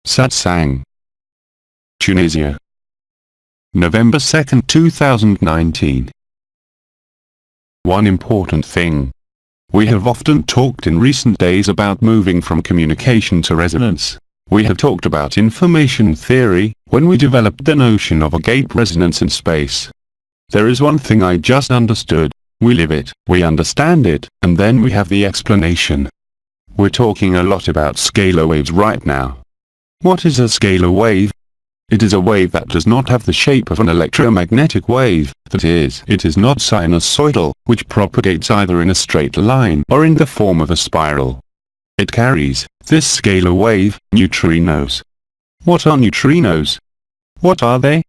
SATSANG, Tunisia, November 2, 2019. One important thing. We have often talked in recent days about moving from communication to resonance. We have talked about information theory, when we developed the notion of a gate resonance in space. There is one thing I just understood. We live it, we understand it, and then we have the explanation. We're talking a lot about scalar waves right now. What is a scalar wave? It is a wave that does not have the shape of an electromagnetic wave, that is, it is not sinusoidal, which propagates either in a straight line or in the form of a spiral. It carries, this scalar wave, neutrinos. What are neutrinos? What are they?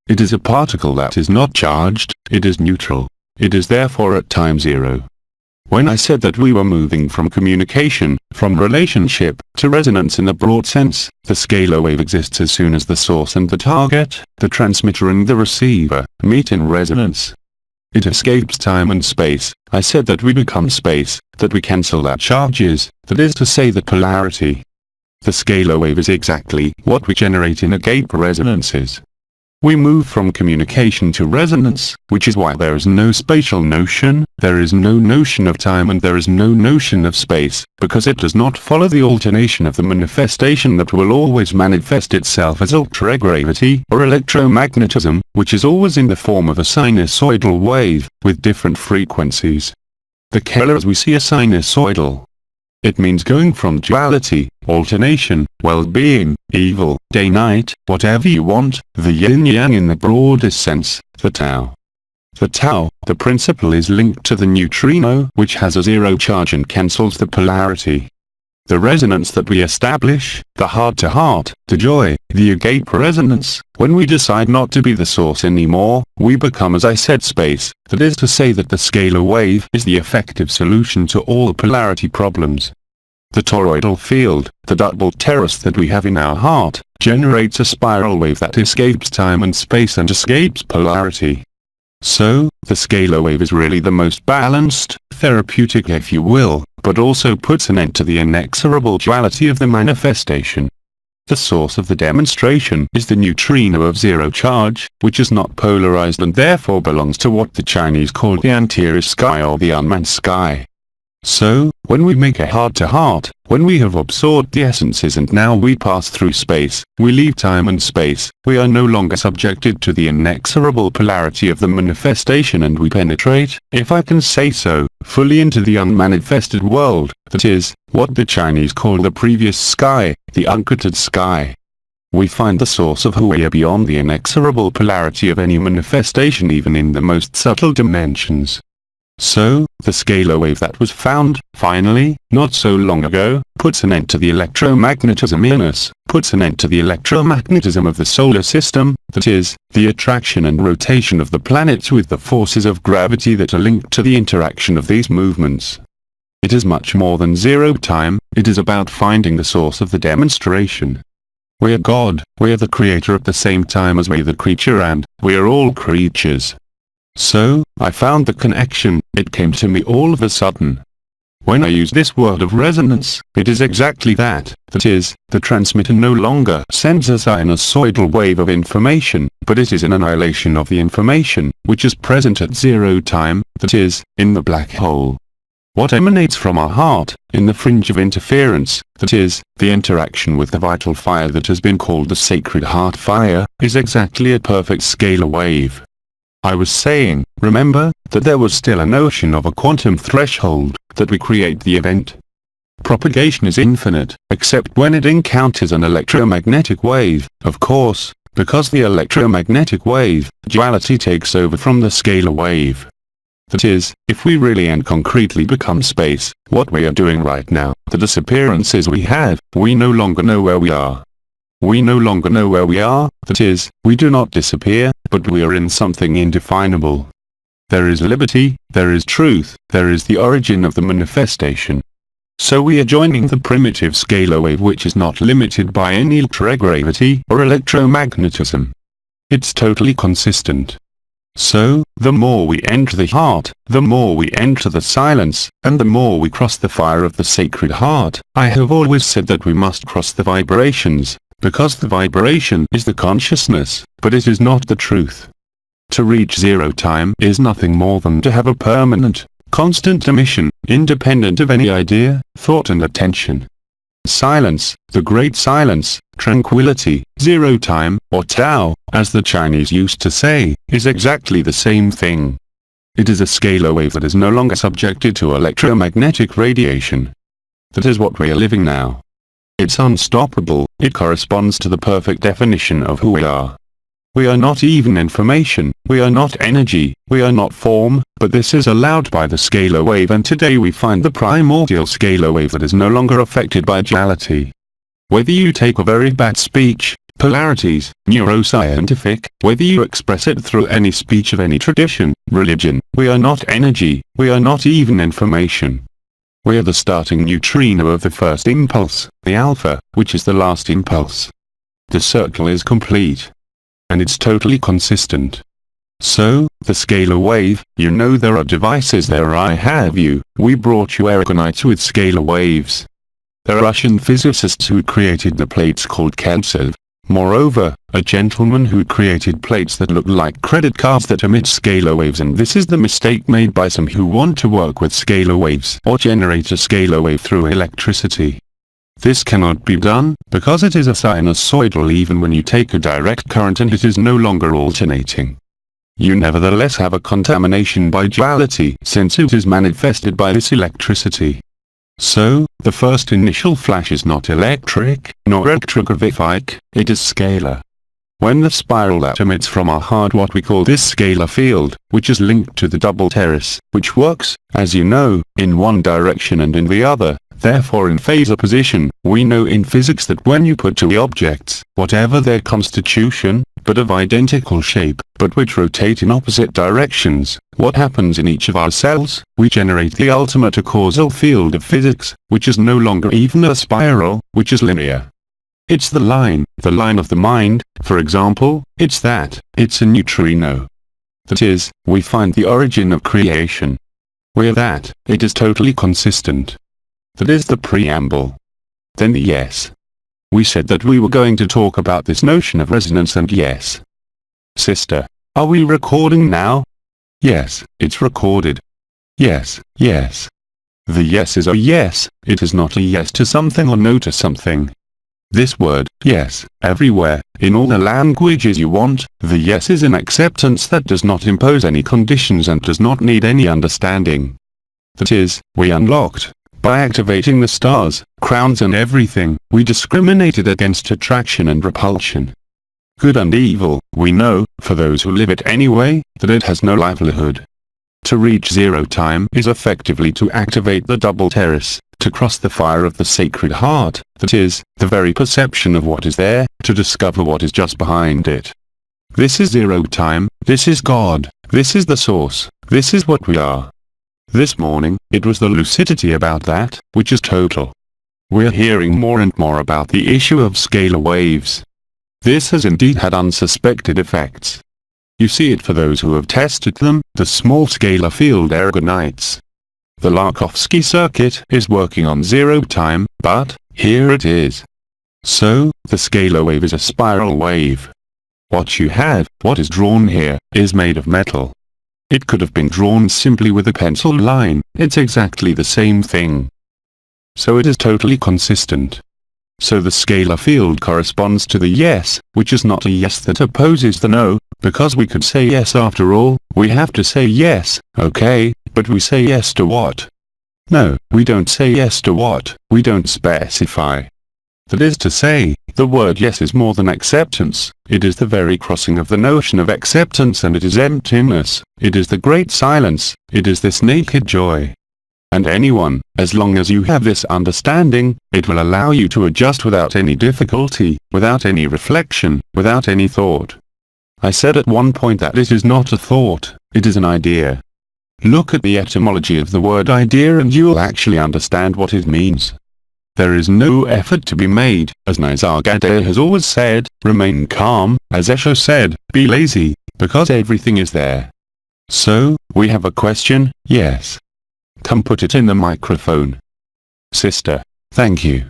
It is a particle that is not charged, it is neutral. It is therefore at time zero. When I said that we were moving from communication, from relationship, to resonance in the broad sense, the scalar wave exists as soon as the source and the target, the transmitter and the receiver, meet in resonance. It escapes time and space. I said that we become space, that we cancel out charges, that is to say that polarity. The scalar wave is exactly what we generate in a gate resonances. We move from communication to resonance, which is why there is no spatial notion, there is no notion of time and there is no notion of space, because it does not follow the alternation of the manifestation that will always manifest itself as ultragravity or electromagnetism, which is always in the form of a sinusoidal wave, with different frequencies. The color as we see a sinusoidal. It means going from duality, alternation, well-being, evil, day-night, whatever you want, the yin-yang in the broadest sense, the Tao. The Tao, the principle is linked to the neutrino, which has a zero charge and cancels the polarity. The resonance that we establish, the heart-to-heart, the joy, the agate resonance, when we decide not to be the source anymore, we become, as I said, space, that is to say that the scalar wave is the effective solution to all polarity problems. The toroidal field, the double terrace that we have in our heart, generates a spiral wave that escapes time and space and escapes polarity. So, the scalar wave is really the most balanced, therapeutic if you will, but also puts an end to the inexorable duality of the manifestation. The source of the demonstration is the neutrino of zero charge, which is not polarized and therefore belongs to what the Chinese call the anterior sky or the unmanned sky. So, when we make a heart-to-heart, when we have absorbed the essences and now we pass through space, we leave time and space, we are no longer subjected to the inexorable polarity of the manifestation and we penetrate, if I can say so, fully into the unmanifested world, that is, what the Chinese call the previous sky, the uncuttered sky. We find the source of who we are beyond the inexorable polarity of any manifestation even in the most subtle dimensions. So, the scalar wave that was found, finally, not so long ago, puts an end to the electromagnetism in us, puts an end to the electromagnetism of the solar system, that is, the attraction and rotation of the planets with the forces of gravity that are linked to the interaction of these movements. It is much more than zero time, it is about finding the source of the demonstration. We are God, we are the creator at the same time as we are the creature and, we are all creatures. So, I found the connection, it came to me all of a sudden. When I use this word of resonance, it is exactly that, that is, the transmitter no longer sends a sinusoidal wave of information, but it is an annihilation of the information, which is present at zero time, that is, in the black hole. What emanates from our heart, in the fringe of interference, that is, the interaction with the vital fire that has been called the sacred heart fire, is exactly a perfect scalar wave. I was saying, remember, that there was still a notion of a quantum threshold, that we create the event. Propagation is infinite, except when it encounters an electromagnetic wave, of course, because the electromagnetic wave, duality takes over from the scalar wave. That is, if we really and concretely become space, what we are doing right now, the disappearances we have, we no longer know where we are. We no longer know where we are, that is, we do not disappear, but we are in something indefinable. There is liberty, there is truth, there is the origin of the manifestation. So we are joining the primitive scalar wave which is not limited by any ultragravity or electromagnetism. It's totally consistent. So, the more we enter the heart, the more we enter the silence, and the more we cross the fire of the sacred heart. I have always said that we must cross the vibrations, because the vibration is the consciousness, but it is not the truth. To reach zero time is nothing more than to have a permanent, constant emission, independent of any idea, thought and attention. Silence, the great silence, tranquility, zero time, or Tao, as the Chinese used to say, is exactly the same thing. It is a scalar wave that is no longer subjected to electromagnetic radiation. That is what we are living now. It's unstoppable, it corresponds to the perfect definition of who we are. We are not even information, we are not energy, we are not form, but this is allowed by the scalar wave, and today we find the primordial scalar wave that is no longer affected by duality. Whether you take a very bad speech, polarities, neuroscientific, whether you express it through any speech of any tradition, religion, we are not energy, we are not even information. We are the starting neutrino of the first impulse, the alpha, which is the last impulse. The circle is complete. And it's totally consistent. So, the scalar wave, you know there are devices there. I have you, we brought you aragonites with scalar waves. There are Russian physicists who created the plates called Kantsev. Moreover, a gentleman who created plates that look like credit cards that emit scalar waves, and this is the mistake made by some who want to work with scalar waves or generate a scalar wave through electricity. This cannot be done, because it is a sinusoidal even when you take a direct current and it is no longer alternating. You nevertheless have a contamination by duality since it is manifested by this electricity. So, the first initial flash is not electric, nor electrogravific, it is scalar. When the spiral that emits from our heart, what we call this scalar field, which is linked to the double terrace, which works, as you know, in one direction and in the other, therefore in phasor position, we know in physics that when you put two objects, whatever their constitution, but of identical shape, but which rotate in opposite directions, what happens in each of our cells? We generate the ultimate causal field of physics, which is no longer even a spiral, which is linear. It's the line of the mind, for example, it's a neutrino. That is, we find the origin of creation. We're that, it is totally consistent. That is the preamble. Then the yes. We said that we were going to talk about this notion of resonance and yes. Sister, are we recording now? Yes, it's recorded. Yes, yes. The yes is a yes, it is not a yes to something or no to something. This word, yes, everywhere, in all the languages you want, the yes is an acceptance that does not impose any conditions and does not need any understanding. That is, we unlocked. By activating the stars, crowns and everything, we discriminated against attraction and repulsion. Good and evil, we know, for those who live it anyway, that it has no livelihood. To reach zero time is effectively to activate the double terrace, to cross the fire of the sacred heart, that is, the very perception of what is there, to discover what is just behind it. This is zero time, this is God, this is the source, this is what we are. This morning, it was the lucidity about that, which is total. We're hearing more and more about the issue of scalar waves. This has indeed had unsuspected effects. You see it for those who have tested them, the small scalar field aragonites. The Larkovsky circuit is working on zero time, but, here it is. So, the scalar wave is a spiral wave. What you have, what is drawn here, is made of metal. It could have been drawn simply with a pencil line, it's exactly the same thing. So it is totally consistent. So the scalar field corresponds to the yes, which is not a yes that opposes the no, because we could say yes after all, we have to say yes, okay, but we say yes to what? No, we don't say yes to what, we don't specify. That is to say, the word yes is more than acceptance, it is the very crossing of the notion of acceptance, and it is emptiness, it is the great silence, it is this naked joy. And anyone, as long as you have this understanding, it will allow you to adjust without any difficulty, without any reflection, without any thought. I said at one point that it is not a thought, it is an idea. Look at the etymology of the word idea and you will actually understand what it means. There is no effort to be made, as Nisargadatta has always said, remain calm, as Esho said, be lazy, because everything is there. So, we have a question, yes. Come put it in the microphone. Sister, thank you.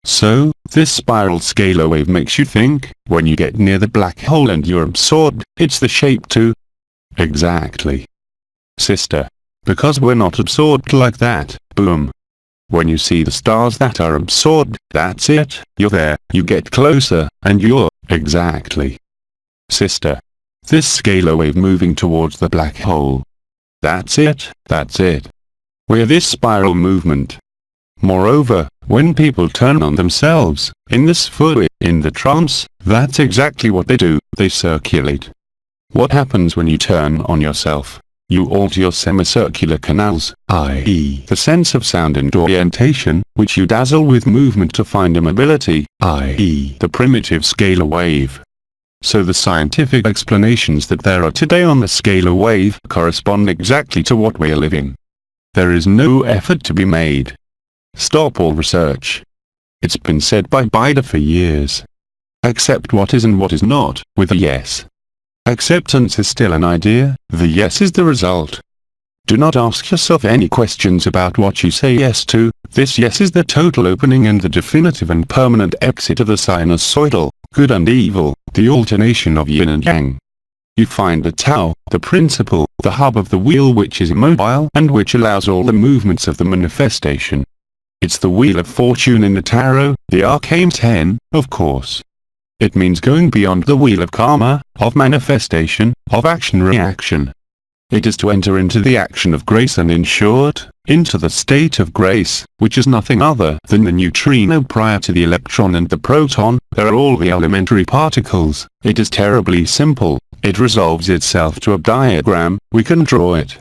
So, This spiral scalar wave makes you think, when you get near the black hole and you're absorbed, it's the shape too. Exactly. Sister. Because we're not absorbed like that, boom. When you see the stars that are absorbed, that's it, you're there, you get closer, and you're, exactly. Sister. This scalar wave moving towards the black hole. That's it, that's it. We're this spiral movement. Moreover, when people turn on themselves, in this fui, in the trance, that's exactly what they do, they circulate. What happens when you turn on yourself? You alter your semicircular canals, i.e. the sense of sound and orientation, which you dazzle with movement to find a mobility, i.e. the primitive scalar wave. So the scientific explanations that there are today on the scalar wave correspond exactly to what we are living. There is no effort to be made. Stop all research. It's been said by Bida for years. Accept what is and what is not, with a yes. Acceptance is still an idea, the yes is the result. Do not ask yourself any questions about what you say yes to, this yes is the total opening and the definitive and permanent exit of the sinusoidal, good and evil, the alternation of yin and yang. You find the Tao, the principle, the hub of the wheel which is immobile and which allows all the movements of the manifestation. It's the wheel of fortune in the tarot, the arcane 10, of course. It means going beyond the wheel of karma, of manifestation, of action-reaction. It is to enter into the action of grace and in short, into the state of grace, which is nothing other than the neutrino prior to the electron and the proton, there are all the elementary particles. It is terribly simple, it resolves itself to a diagram, we can draw it.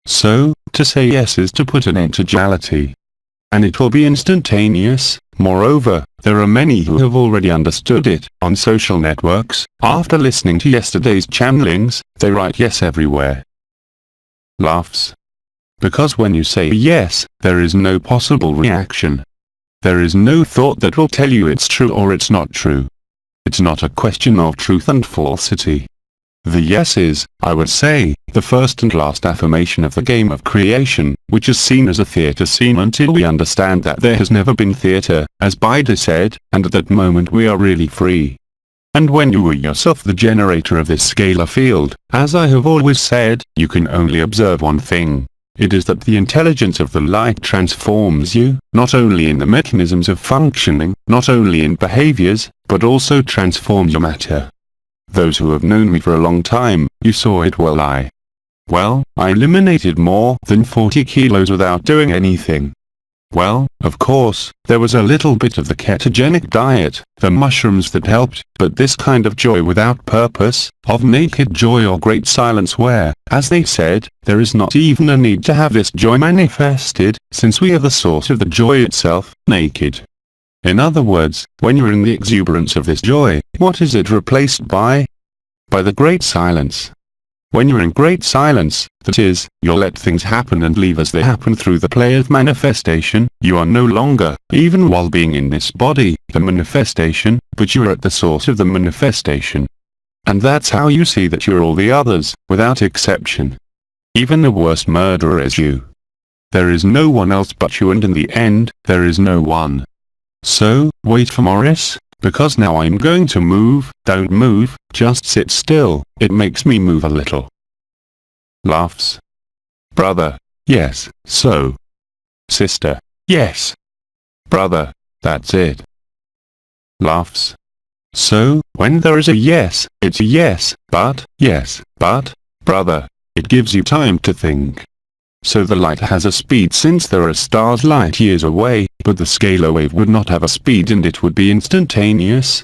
So, to say yes is to put an end to duality. And it will be instantaneous. Moreover, there are many who have already understood it. On social networks, after listening to yesterday's channelings, they write yes everywhere. Laughs. Because when you say yes, there is no possible reaction. There is no thought that will tell you it's true or it's not true. It's not a question of truth and falsity. The yes is, I would say, the first and last affirmation of the game of creation, which is seen as a theatre scene until we understand that there has never been theatre, as Bida said, and at that moment we are really free. And when you are yourself the generator of this scalar field, as I have always said, you can only observe one thing. It is that the intelligence of the light transforms you, not only in the mechanisms of functioning, not only in behaviors, but also transforms your matter. Those who have known me for a long time, you saw it well I eliminated more than 40 kilos without doing anything. Well, of course, there was a little bit of the ketogenic diet, the mushrooms that helped, but this kind of joy without purpose, of naked joy or great silence where, as they said, there is not even a need to have this joy manifested, since we are the source of the joy itself, naked. In other words, when you're in the exuberance of this joy, what is it replaced by? By the great silence. When you're in great silence, that is, you'll let things happen and leave as they happen through the play of manifestation, you are no longer, even while being in this body, the manifestation, but you are at the source of the manifestation. And that's how you see that you're all the others, without exception. Even the worst murderer is you. There is no one else but you, and in the end, there is no one. So, wait for Morris, because now I'm going to move. Don't move, just sit still, it makes me move a little. Laughs. Brother, yes, so. Sister, yes. Brother, that's it. Laughs. So, when there is a yes, it's a yes, but, brother, it gives you time to think. So the light has a speed since there are stars light years away, but the scalar wave would not have a speed and it would be instantaneous.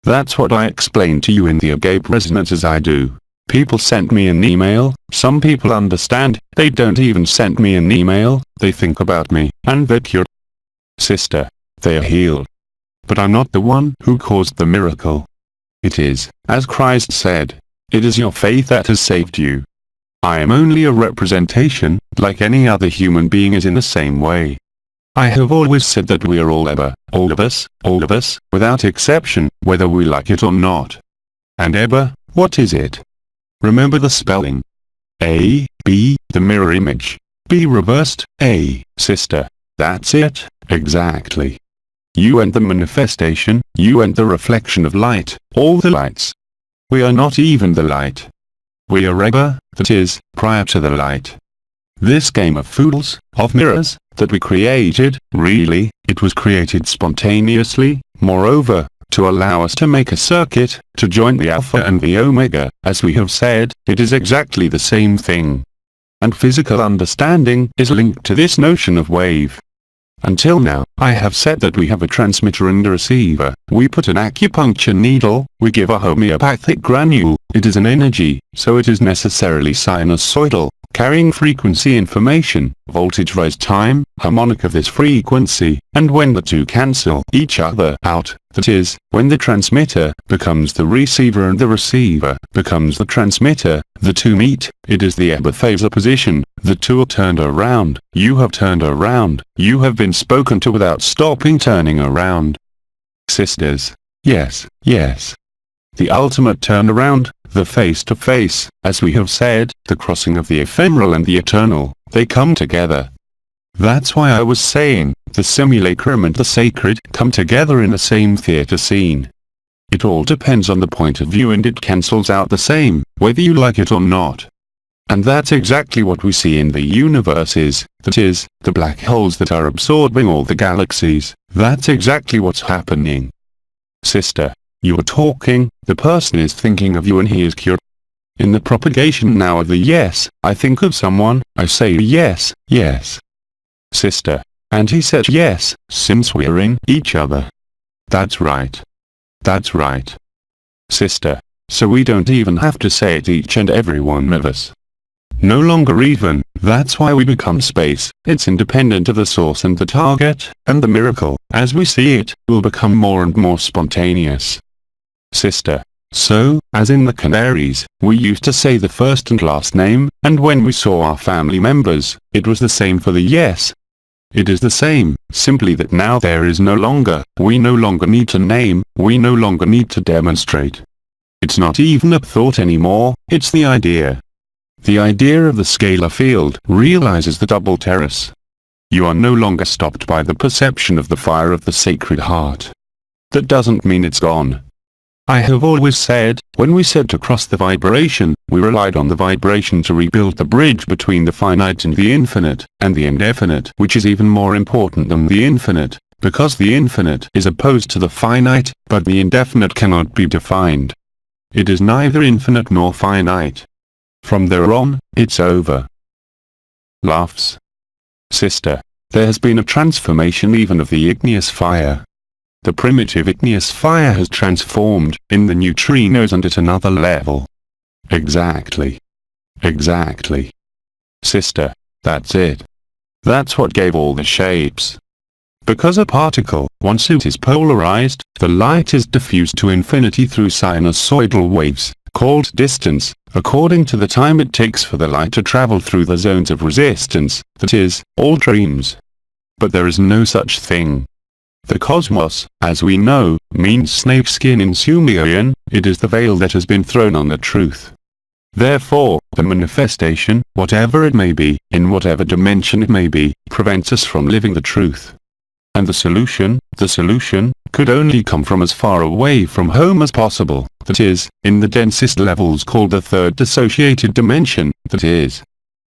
That's what I explained to you in the agape resonance as I do. People sent me an email, some people understand, they don't even send me an email, they think about me, and they're cured. Sister, they are healed. But I'm not the one who caused the miracle. It is, as Christ said, it is your faith that has saved you. I am only a representation, like any other human being is in the same way. I have always said that we are all of us, without exception, whether we like it or not. And Eba, what is it? Remember the spelling. A, B, the mirror image. B reversed, A, sister. That's it, exactly. you and the manifestation, you and the reflection of light, all the lights. We are not even the light. We are ever, that is, prior to the light. This game of fools, of mirrors, that we created, really, it was created spontaneously, moreover, to allow us to make a circuit, to join the alpha and the omega. As we have said, it is exactly the same thing. And physical understanding is linked to this notion of wave. Until now, I have said that we have a transmitter and a receiver. We put an acupuncture needle, we give a homeopathic granule, it is an energy, so it is necessarily sinusoidal, carrying frequency information, voltage rise time, harmonic of this frequency, and when the two cancel each other out, that is, when the transmitter becomes the receiver and the receiver becomes the transmitter, the two meet, it is the Apotheose position, the two are turned around, you have turned around, you have been spoken to without stopping turning around. Sisters. Yes, yes. The ultimate turnaround, the face-to-face, as we have said, the crossing of the ephemeral and the eternal, they come together. That's why I was saying, the simulacrum and the sacred come together in the same theater scene. It all depends on the point of view and it cancels out the same, whether you like it or not. And that's exactly what we see in the universes, that is, the black holes that are absorbing all the galaxies, that's exactly what's happening. Sister. You are talking, the person is thinking of you and he is cured. In the propagation now of the yes, I think of someone, I say yes, yes. Sister. And he said yes, since we're in each other. That's right. That's right. Sister. So we don't even have to say it each and every one of us. No longer even, that's why we become space, it's independent of the source and the target, and the miracle, as we see it, will become more and more spontaneous. Sister. So, as in the Canaries, we used to say the first and last name, and when we saw our family members, it was the same for the yes. It is the same, simply that now there is no longer, we no longer need to name, we no longer need to demonstrate. It's not even a thought anymore, it's the idea. The idea of the scalar field realizes the double terrace. You are no longer stopped by the perception of the fire of the Sacred Heart. That doesn't mean it's gone. I have always said, when we said to cross the vibration, we relied on the vibration to rebuild the bridge between the finite and the infinite, and the indefinite, which is even more important than the infinite, because the infinite is opposed to the finite, but the indefinite cannot be defined. It is neither infinite nor finite. From there on, it's over. Laughs. Sister. There has been a transformation even of the igneous fire. The primitive igneous fire has transformed, in the neutrinos and at another level. Exactly. Exactly. Sister. That's it. That's what gave all the shapes. Because a particle, once it is polarized, the light is diffused to infinity through sinusoidal waves, called distance, according to the time it takes for the light to travel through the zones of resistance, that is, all dreams. But there is no such thing. The cosmos, as we know, means snakeskin in Sumerian, it is the veil that has been thrown on the truth. Therefore, the manifestation, whatever it may be, in whatever dimension it may be, prevents us from living the truth. And the solution, could only come from as far away from home as possible, that is, in the densest levels called the third dissociated dimension, that is.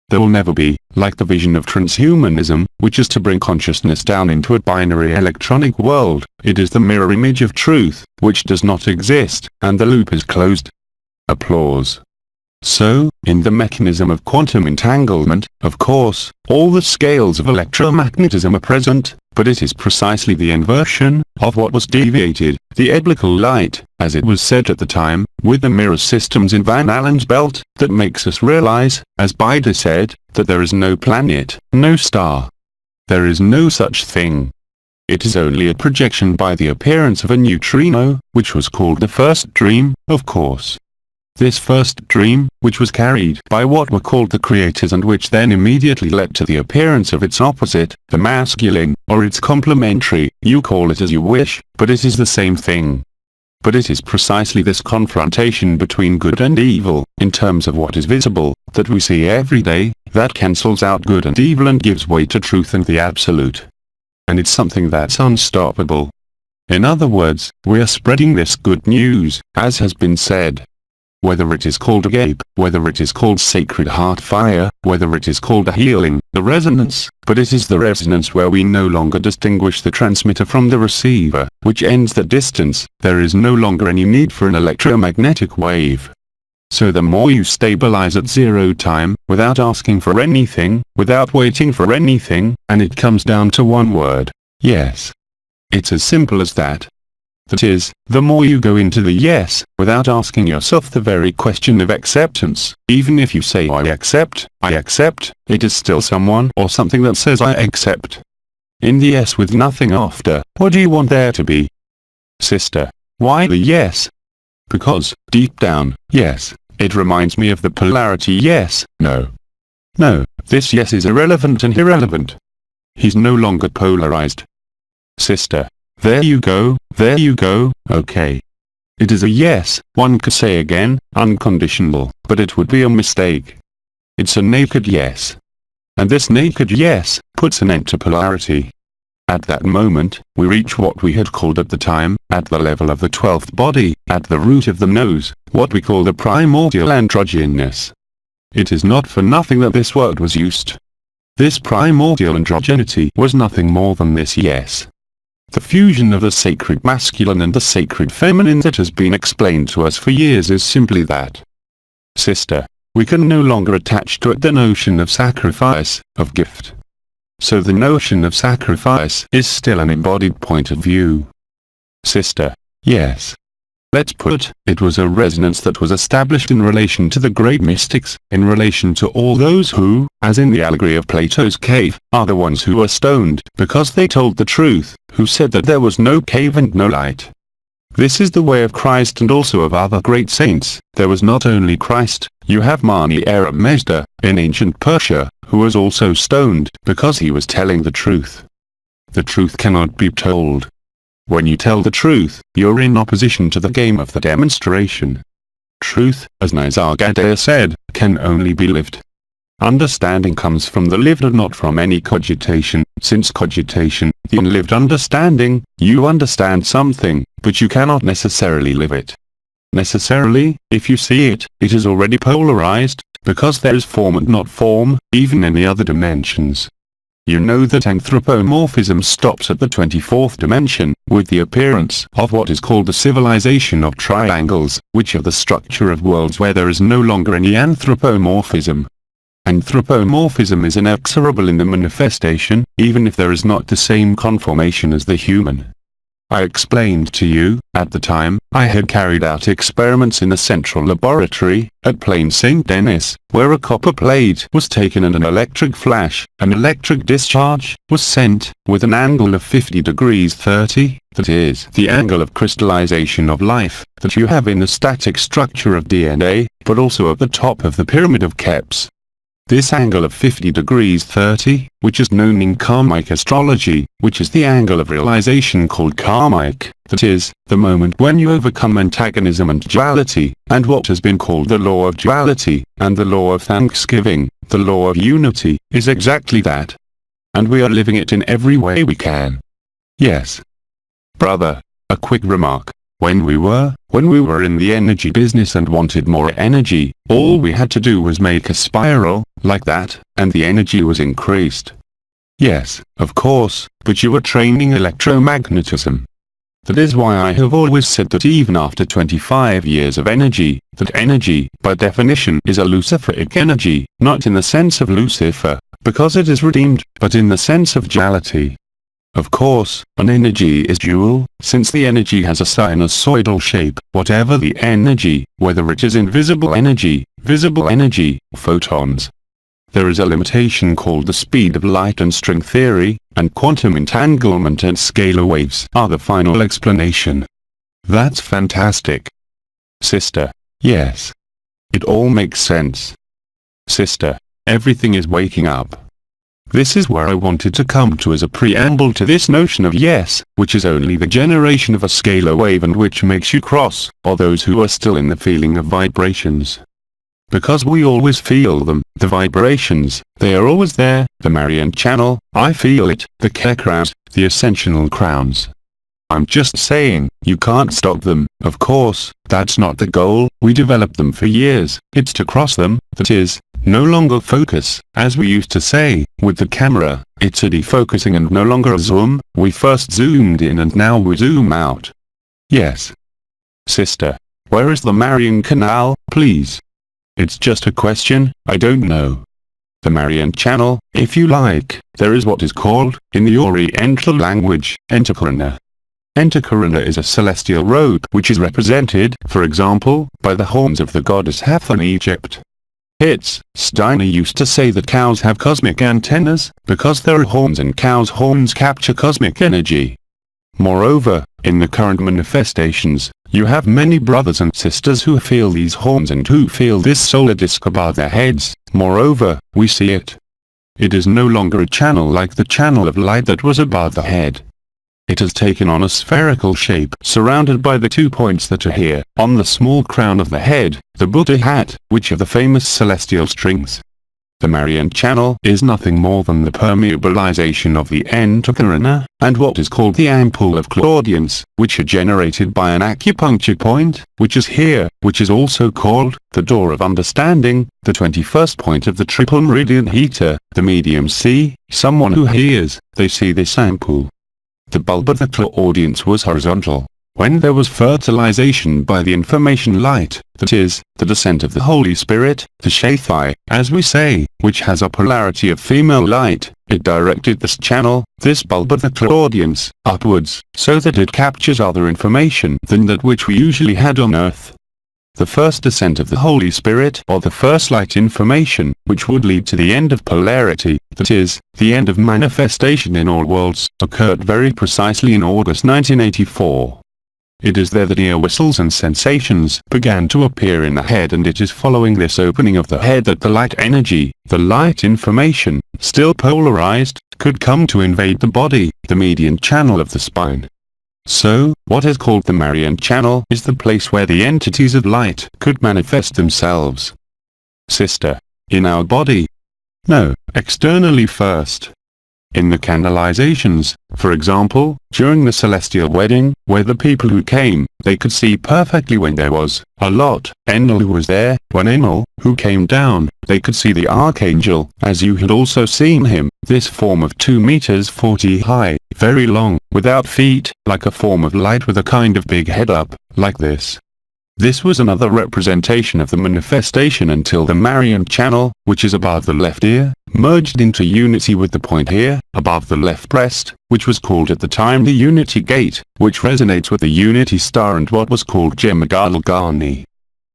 There will never be, like the vision of transhumanism, which is to bring consciousness down into a binary electronic world, it is the mirror image of truth, which does not exist, and the loop is closed. Applause. So, in the mechanism of quantum entanglement, of course, all the scales of electromagnetism are present, but it is precisely the inversion of what was deviated, the biblical light, as it was said at the time, with the mirror systems in Van Allen's belt, that makes us realize, as Bida said, that there is no planet, no star. There is no such thing. It is only a projection by the appearance of a neutrino, which was called the first dream, of course. This first dream, which was carried by what were called the creators and which then immediately led to the appearance of its opposite, the masculine, or its complementary, you call it as you wish, but it is the same thing. But it is precisely this confrontation between good and evil, in terms of what is visible, that we see every day, that cancels out good and evil and gives way to truth and the absolute. And it's something that's unstoppable, In other words, we are spreading this good news, as has been said. Whether it is called agape, whether it is called sacred heart fire, whether it is called a healing, the resonance, but it is the resonance where we no longer distinguish the transmitter from the receiver, which ends the distance. There is no longer any need for an electromagnetic wave. So the more you stabilize at zero time, without asking for anything, without waiting for anything, and it comes down to one word, yes. It's as simple as that. That is, the more you go into the yes, without asking yourself the very question of acceptance, even if you say I accept, it is still someone or something that says I accept. In the yes with nothing after, what do you want there to be? Sister, why the yes? Because, deep down, yes, it reminds me of the polarity yes, no. No, this yes is irrelevant and irrelevant. He's no longer polarized. Sister, there you go, okay. It is a yes, one could say again, unconditional, but it would be a mistake. It's a naked yes. And this naked yes, puts an end to polarity. At that moment, we reach what we had called at the time, at the level of the 12th body, at the root of the nose, what we call the primordial androgynous. It is not for nothing that this word was used. This primordial androgeneity was nothing more than this yes. The fusion of the sacred masculine and the sacred feminine that has been explained to us for years is simply that. Sister, we can no longer attach to it the notion of sacrifice, of gift. So the notion of sacrifice is still an embodied point of view. Sister, yes. Let's put, it was a resonance that was established in relation to the great mystics, in relation to all those who, as in the allegory of Plato's cave, are the ones who were stoned because they told the truth, who said that there was no cave and no light. This is the way of Christ and also of other great saints. There was not only Christ, you have Mani Arap Mazda, in ancient Persia, who was also stoned because he was telling the truth. The truth cannot be told. When you tell the truth, you're in opposition to the game of the demonstration. Truth, as Nisargadatta said, can only be lived. Understanding comes from the lived and not from any cogitation. Since cogitation, the unlived understanding, you understand something, but you cannot necessarily live it. Necessarily, if you see it, it is already polarized, because there is form and not form, even in the other dimensions. You know that anthropomorphism stops at the 24th dimension, with the appearance of what is called the civilization of triangles, which are the structure of worlds where there is no longer any anthropomorphism. Anthropomorphism is inexorable in the manifestation, even if there is not the same conformation as the human. I explained to you, at the time, I had carried out experiments in the central laboratory, at Plain St. Denis, where a copper plate was taken and an electric flash, an electric discharge, was sent, with an angle of 50 degrees 30, that is, the angle of crystallization of life, that you have in the static structure of DNA, but also at the top of the pyramid of Kepler. This angle of 50 degrees 30, which is known in karmic astrology, which is the angle of realization called karmic, that is, the moment when you overcome antagonism and duality, and what has been called the law of duality, and the law of thanksgiving, the law of unity, is exactly that. And we are living it in every way we can. Yes. Brother, a quick remark. When we were in the energy business and wanted more energy, all we had to do was make a spiral, like that, and the energy was increased. Yes, of course, but you were training electromagnetism. That is why I have always said that even after 25 years of energy, that energy, by definition, is a Luciferic energy, not in the sense of Lucifer, because it is redeemed, but in the sense of duality. Of course, an energy is dual, since the energy has a sinusoidal shape, whatever the energy, whether it is invisible energy, visible energy, photons. There is a limitation called the speed of light and string theory, and quantum entanglement and scalar waves are the final explanation. That's fantastic. Sister, yes. It all makes sense. Sister, everything is waking up. This is where I wanted to come to as a preamble to this notion of yes, which is only the generation of a scalar wave and which makes you cross, or those who are still in the feeling of vibrations. Because we always feel them, the vibrations, they are always there, the Marian channel, I feel it, the K crowns, the ascensional crowns. I'm just saying, you can't stop them. Of course, that's not the goal. We developed them for years. It's to cross them, that is, no longer focus, as we used to say, with the camera. It's a defocusing and no longer a zoom. We first zoomed in and now we zoom out. Yes. Sister, where is the Marian Canal, please? It's just a question, I don't know. The Marian Channel, if you like, there is what is called, in the Oriental language, Entakarana. Entakarana is a celestial road which is represented, for example, by the horns of the goddess Hathor in Egypt. Steiner used to say that cows have cosmic antennas, because there are horns and cows' horns capture cosmic energy. Moreover, in the current manifestations, you have many brothers and sisters who feel these horns and who feel this solar disk above their heads. Moreover, we see it. It is no longer a channel like the channel of light that was above the head. It has taken on a spherical shape surrounded by the 2 points that are here, on the small crown of the head, the Buddha hat, which are the famous celestial strings. The Marian Channel is nothing more than the permeabilization of the Entakarana, and what is called the ampoule of clairaudience, which are generated by an acupuncture point, which is here, which is also called the door of understanding, the 21st point of the triple meridian heater. The mediums see, someone who hears, they see this ampoule. The bulb of the clairaudience was horizontal. When there was fertilization by the information light, that is, the descent of the Holy Spirit, the Shathai, as we say, which has a polarity of female light, it directed this channel, this bulb of the clairaudience, upwards, so that it captures other information than that which we usually had on earth. The first descent of the Holy Spirit, or the first light information, which would lead to the end of polarity, that is, the end of manifestation in all worlds, occurred very precisely in August 1984. It is there that ear whistles and sensations began to appear in the head, and it is following this opening of the head that the light energy, the light information, still polarized, could come to invade the body, the median channel of the spine. So, what is called the Marian Channel is the place where the entities of light could manifest themselves. Sister, in our body? No, externally first. In the canalizations, for example, during the celestial wedding, where the people who came, they could see perfectly when there was a lot, Enlil who was there, when Enlil, who came down, they could see the archangel, as you had also seen him, this form of 2 meters 40 high, very long, without feet, like a form of light with a kind of big head up, like this. This was another representation of the manifestation until the Marian Channel, which is above the left ear, merged into unity with the point here, above the left breast, which was called at the time the Unity Gate, which resonates with the Unity Star and what was called Gemagalgani.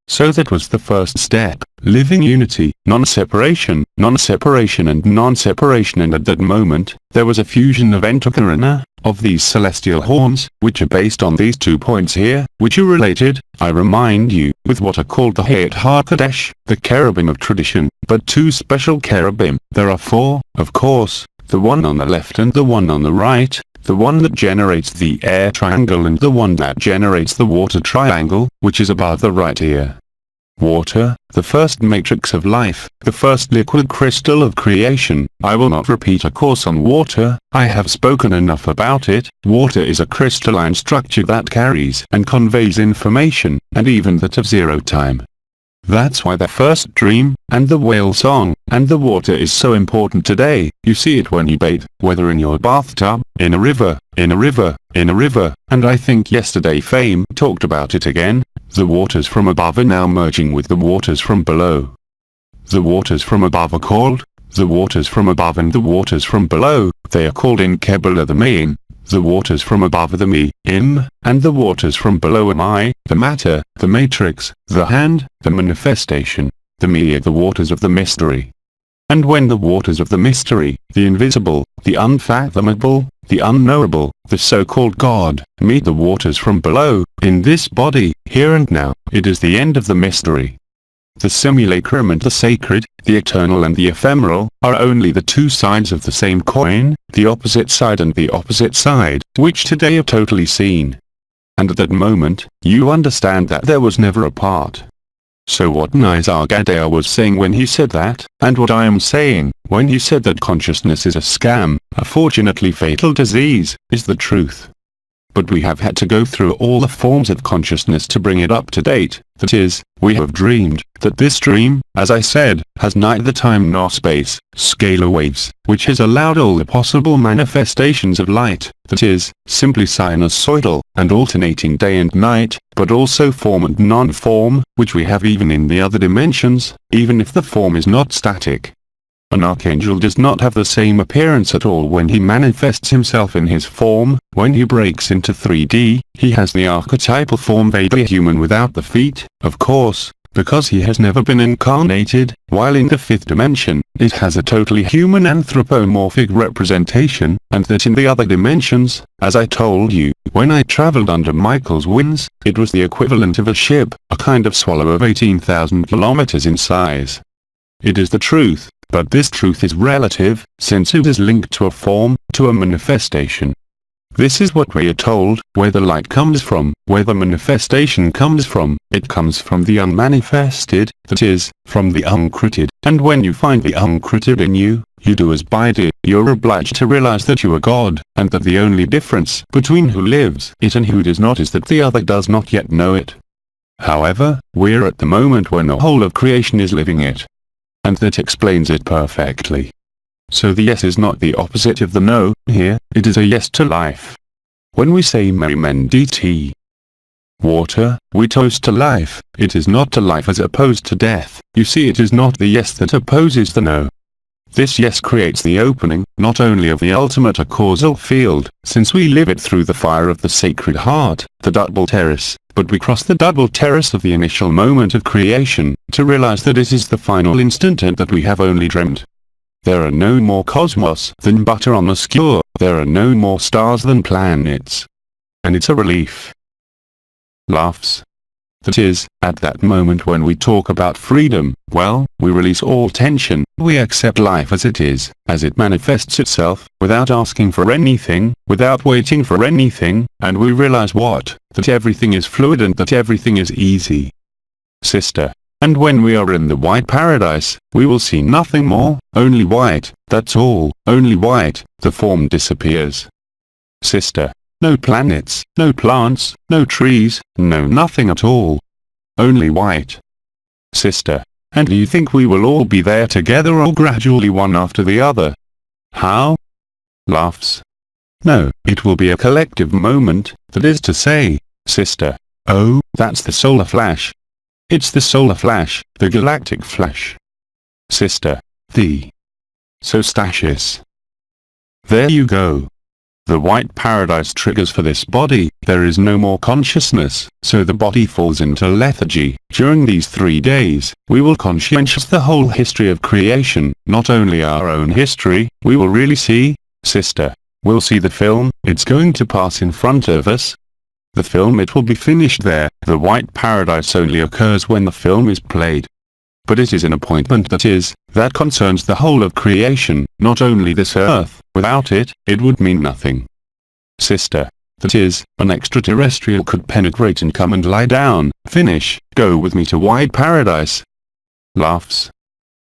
So that was the first step, living unity, non-separation and non-separation, and at that moment, there was a fusion of Entakarana, of these celestial horns, which are based on these 2 points here, which are related, I remind you, with what are called the Hayat HaKadosh, the cherubim of tradition, but 2 special cherubim. There are 4, of course, the one on the left and the one on the right, the one that generates the air triangle and the one that generates the water triangle, which is above the right ear. Water, the first matrix of life, the first liquid crystal of creation. I will not repeat a course on water, I have spoken enough about it. Water is a crystalline structure that carries and conveys information, and even that of zero time. That's why the first dream, and the whale song, and the water is so important today. You see it when you bathe, whether in your bathtub, in a river, in a river, in a river, and I think yesterday Fame talked about it again. The waters from above are now merging with the waters from below. The waters from above are called, the waters from above, and the waters from below, they are called in Kabbalah the Main. The waters from above are the me, im, and the waters from below are I, the matter, the matrix, the hand, the manifestation. The me are the waters of the mystery. And when the waters of the mystery, the invisible, the unfathomable, the unknowable, the so-called God, meet the waters from below, in this body, here and now, it is the end of the mystery. The simulacrum and the sacred, the eternal and the ephemeral, are only the 2 sides of the same coin, the opposite side and the opposite side, which today are totally seen. And at that moment, you understand that there was never a part. So what Nisargadatta was saying when he said that, and what I am saying, when he said that consciousness is a scam, a fortunately fatal disease, is the truth. but we have had to go through all the forms of consciousness to bring it up to date. That is, we have dreamed that this dream, as I said, has neither time nor space, scalar waves, which has allowed all the possible manifestations of light, that is, simply sinusoidal, and alternating day and night, but also form and non-form, which we have even in the other dimensions, even if the form is not static. An archangel does not have the same appearance at all when he manifests himself in his form. When he breaks into 3D, he has the archetypal form vaguely human without the feet, of course, because he has never been incarnated, while in the fifth dimension, it has a totally human anthropomorphic representation, and that in the other dimensions, as I told you, when I traveled under Michael's wings, it was the equivalent of a ship, a kind of swallow of 18,000 kilometers in size. It is the truth, but this truth is relative, since it is linked to a form, to a manifestation. This is what we are told, where the light comes from, where the manifestation comes from. It comes from the unmanifested, that is, from the uncreated, and when you find the uncreated in you, you do as by do. You're obliged to realize that you are God, and that the only difference between who lives it and who does not is that the other does not yet know it. However, we're at the moment when the whole of creation is living it. And that explains it perfectly. So the yes is not the opposite of the no, here, it is a yes to life. When we say merry men DT water, we toast to life, it is not to life as opposed to death. You see, it is not the yes that opposes the no. This yes creates the opening, not only of the ultimate causal field, since we live it through the fire of the Sacred Heart, the double terrace, but we cross the double terrace of the initial moment of creation, to realize that it is the final instant and that we have only dreamt. There are no more cosmos than butter on a skewer, there are no more stars than planets. And it's a relief. Laughs. That is, at that moment when we talk about freedom, well, we release all tension, we accept life as it manifests itself, without asking for anything, without waiting for anything, and we realize what? That everything is fluid and that everything is easy. Sister. And when we are in the white paradise, we will see nothing more, only white, that's all, only white, the form disappears. Sister. No planets, no plants, no trees, no nothing at all. Only white. Sister. And do you think we will all be there together or gradually one after the other? How? Laughs. No, it will be a collective moment, that is to say, sister. Oh, that's the solar flash. It's the solar flash, the galactic flash. Sister. The Sostasis. There you go. The white paradise triggers for this body, there is no more consciousness, so the body falls into lethargy. During these 3 days, we will conscientious the whole history of creation, not only our own history, we will really see, sister. We'll see the film, it's going to pass in front of us. The film, it will be finished there. The white paradise only occurs when the film is played. But it is an appointment that concerns the whole of creation, not only this earth. Without it, it would mean nothing. Sister. That is, an extraterrestrial could penetrate and come and lie down, finish, go with me to white paradise. Laughs.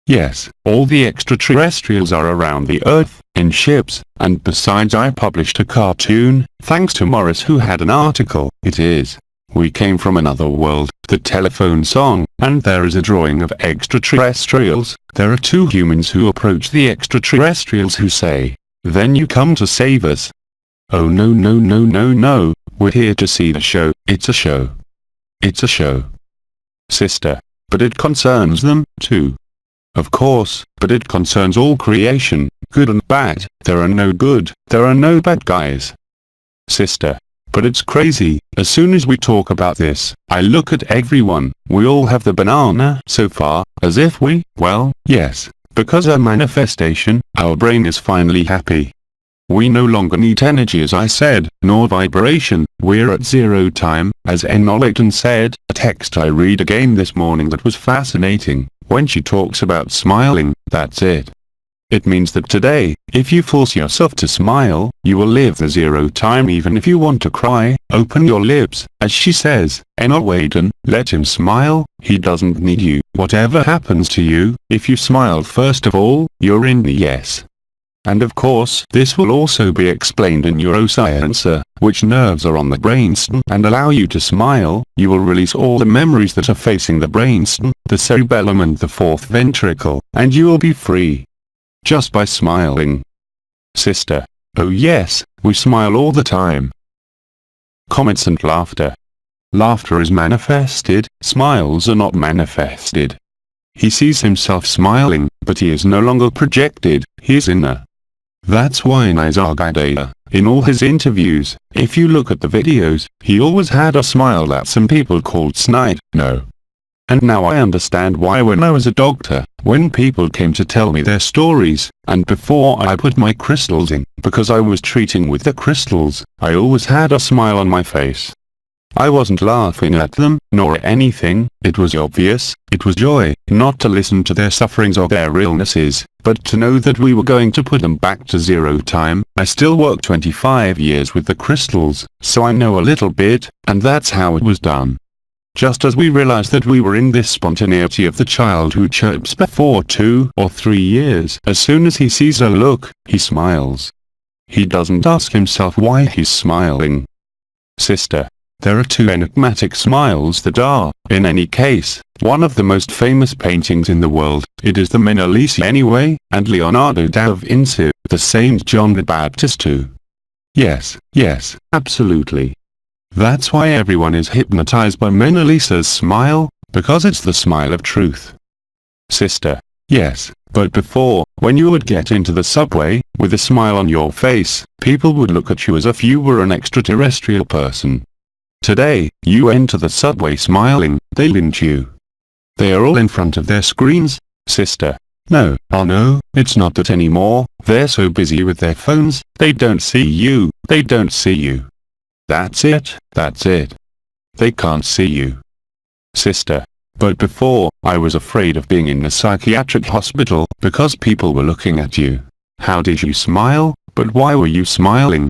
Yes, all the extraterrestrials are around the earth, in ships, and besides I published a cartoon, thanks to Morris who had an article, it is. We came from another world, the telephone song, and there is a drawing of extraterrestrials. There are 2 humans who approach the extraterrestrials who say, "Then you come to save us." Oh no no no no no, we're here to see the show, it's a show. It's a show. Sister. But it concerns them, too. Of course, but it concerns all creation, good and bad, there are no good, there are no bad guys. Sister. But it's crazy, as soon as we talk about this, I look at everyone, we all have the banana so far, as if we, well, yes, because our manifestation, our brain is finally happy. We no longer need energy as I said, nor vibration, we're at zero time, as Enolayton said, a text I read again this morning that was fascinating, when she talks about smiling, that's it. It means that today, if you force yourself to smile, you will live the zero time even if you want to cry, open your lips, as she says, Enolayton, let him smile, he doesn't need you. Whatever happens to you, if you smile first of all, you're in the yes. And of course, this will also be explained in neuroscience, which nerves are on the brainstem and allow you to smile. You will release all the memories that are facing the brainstem, the cerebellum and the fourth ventricle, and you will be free. Just by smiling. Sister. Oh yes, we smile all the time. Comments and laughter. Laughter is manifested, smiles are not manifested. He sees himself smiling, but he is no longer projected, he is inner. That's why Nizargidea, in all his interviews, if you look at the videos, he always had a smile that some people called snide. No. And now I understand why when I was a doctor, when people came to tell me their stories, and before I put my crystals in, because I was treating with the crystals, I always had a smile on my face. I wasn't laughing at them, nor at anything, it was obvious, it was joy, not to listen to their sufferings or their illnesses, but to know that we were going to put them back to zero time. I still worked 25 years with the crystals, so I know a little bit, and that's how it was done. Just as we realized that we were in this spontaneity of the child who chirps before 2 or 3 years, as soon as he sees a look, he smiles. He doesn't ask himself why he's smiling. Sister. There are 2 enigmatic smiles that are, in any case, one of the most famous paintings in the world. It is the Mona Lisa anyway, and Leonardo da Vinci, the Saint John the Baptist too. Yes, absolutely. That's why everyone is hypnotized by Mona Lisa's smile, because it's the smile of truth. Sister. Yes, but before, when you would get into the subway, with a smile on your face, people would look at you as if you were an extraterrestrial person. Today, you enter the subway smiling, they lynch you. They are all in front of their screens. Sister. No, oh no, it's not that anymore, they're so busy with their phones, they don't see you, they don't see you. That's it. They can't see you. Sister. But before, I was afraid of being in a psychiatric hospital, because people were looking at you. How did you smile? But why were you smiling?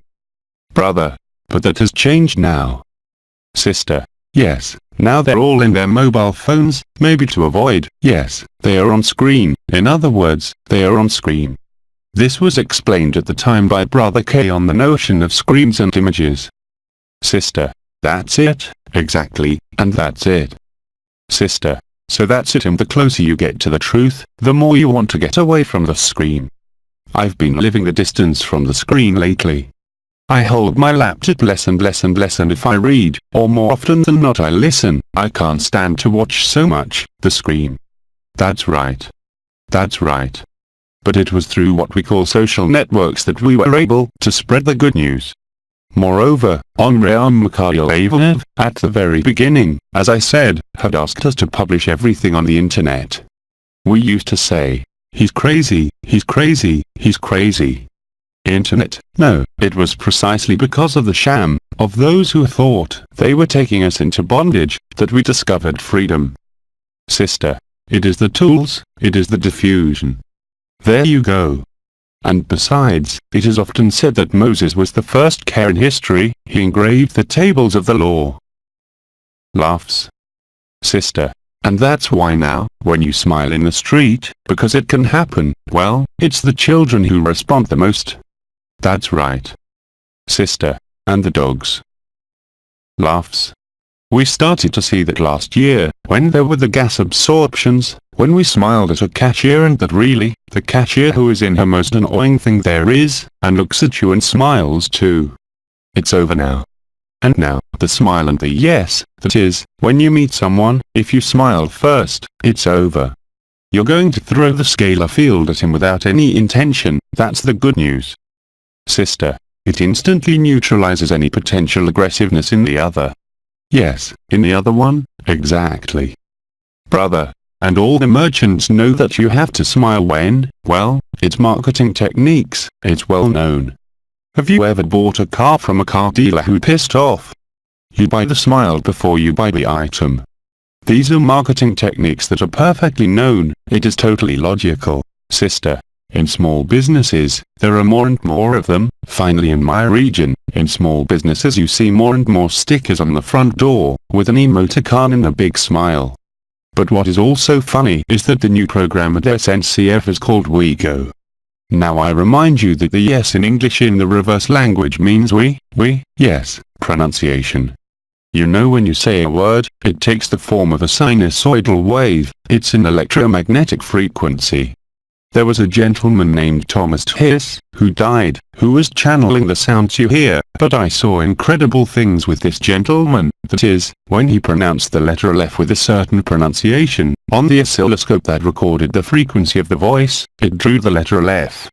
Brother. But that has changed now. Sister. Yes, now they're all in their mobile phones, maybe to avoid, yes, they are on screen, in other words, they are on screen. This was explained at the time by Brother K on the notion of screens and images. Sister. That's it, exactly, and that's it. Sister. So that's it, and the closer you get to the truth, the more you want to get away from the screen. I've been living the distance from the screen lately. I hold my laptop less and less and less, and if I read, or more often than not I listen, I can't stand to watch so much, the screen. That's right. But it was through what we call social networks that we were able to spread the good news. Moreover, Andrei Mikhailov, at the very beginning, as I said, had asked us to publish everything on the internet. We used to say, he's crazy. Internet. No, it was precisely because of the sham, of those who thought they were taking us into bondage, that we discovered freedom. Sister. It is the tools, it is the diffusion. There you go. And besides, it is often said that Moses was the first care in history, he engraved the tables of the law. Laughs. Sister. And that's why now, when you smile in the street, because it can happen, well, it's the children who respond the most. That's right. Sister. And the dogs. Laughs. We started to see that last year, when there were the gas absorptions, when we smiled at a cashier, and that really, the cashier who is in her most annoying thing there is, and looks at you and smiles too. It's over now. And now, the smile and the yes, that is, when you meet someone, if you smile first, it's over. You're going to throw the scalar field at him without any intention, that's the good news. Sister. It instantly neutralizes any potential aggressiveness in the other. Yes, in the other one, exactly. Brother. And all the merchants know that you have to smile when, well, it's marketing techniques, it's well known. Have you ever bought a car from a car dealer who pissed off? You buy the smile before you buy the item. These are marketing techniques that are perfectly known, it is totally logical. Sister. In small businesses, there are more and more of them. Finally, in my region, in small businesses you see more and more stickers on the front door, with an emoticon and a big smile. But what is also funny is that the new program at SNCF is called WeGo. Now I remind you that the yes in English in the reverse language means we, yes, pronunciation. You know, when you say a word, it takes the form of a sinusoidal wave. It's an electromagnetic frequency. There was a gentleman named Thomas Hiss, who died, who was channeling the sounds you hear, but I saw incredible things with this gentleman. That is, when he pronounced the letter F with a certain pronunciation, on the oscilloscope that recorded the frequency of the voice, it drew the letter F.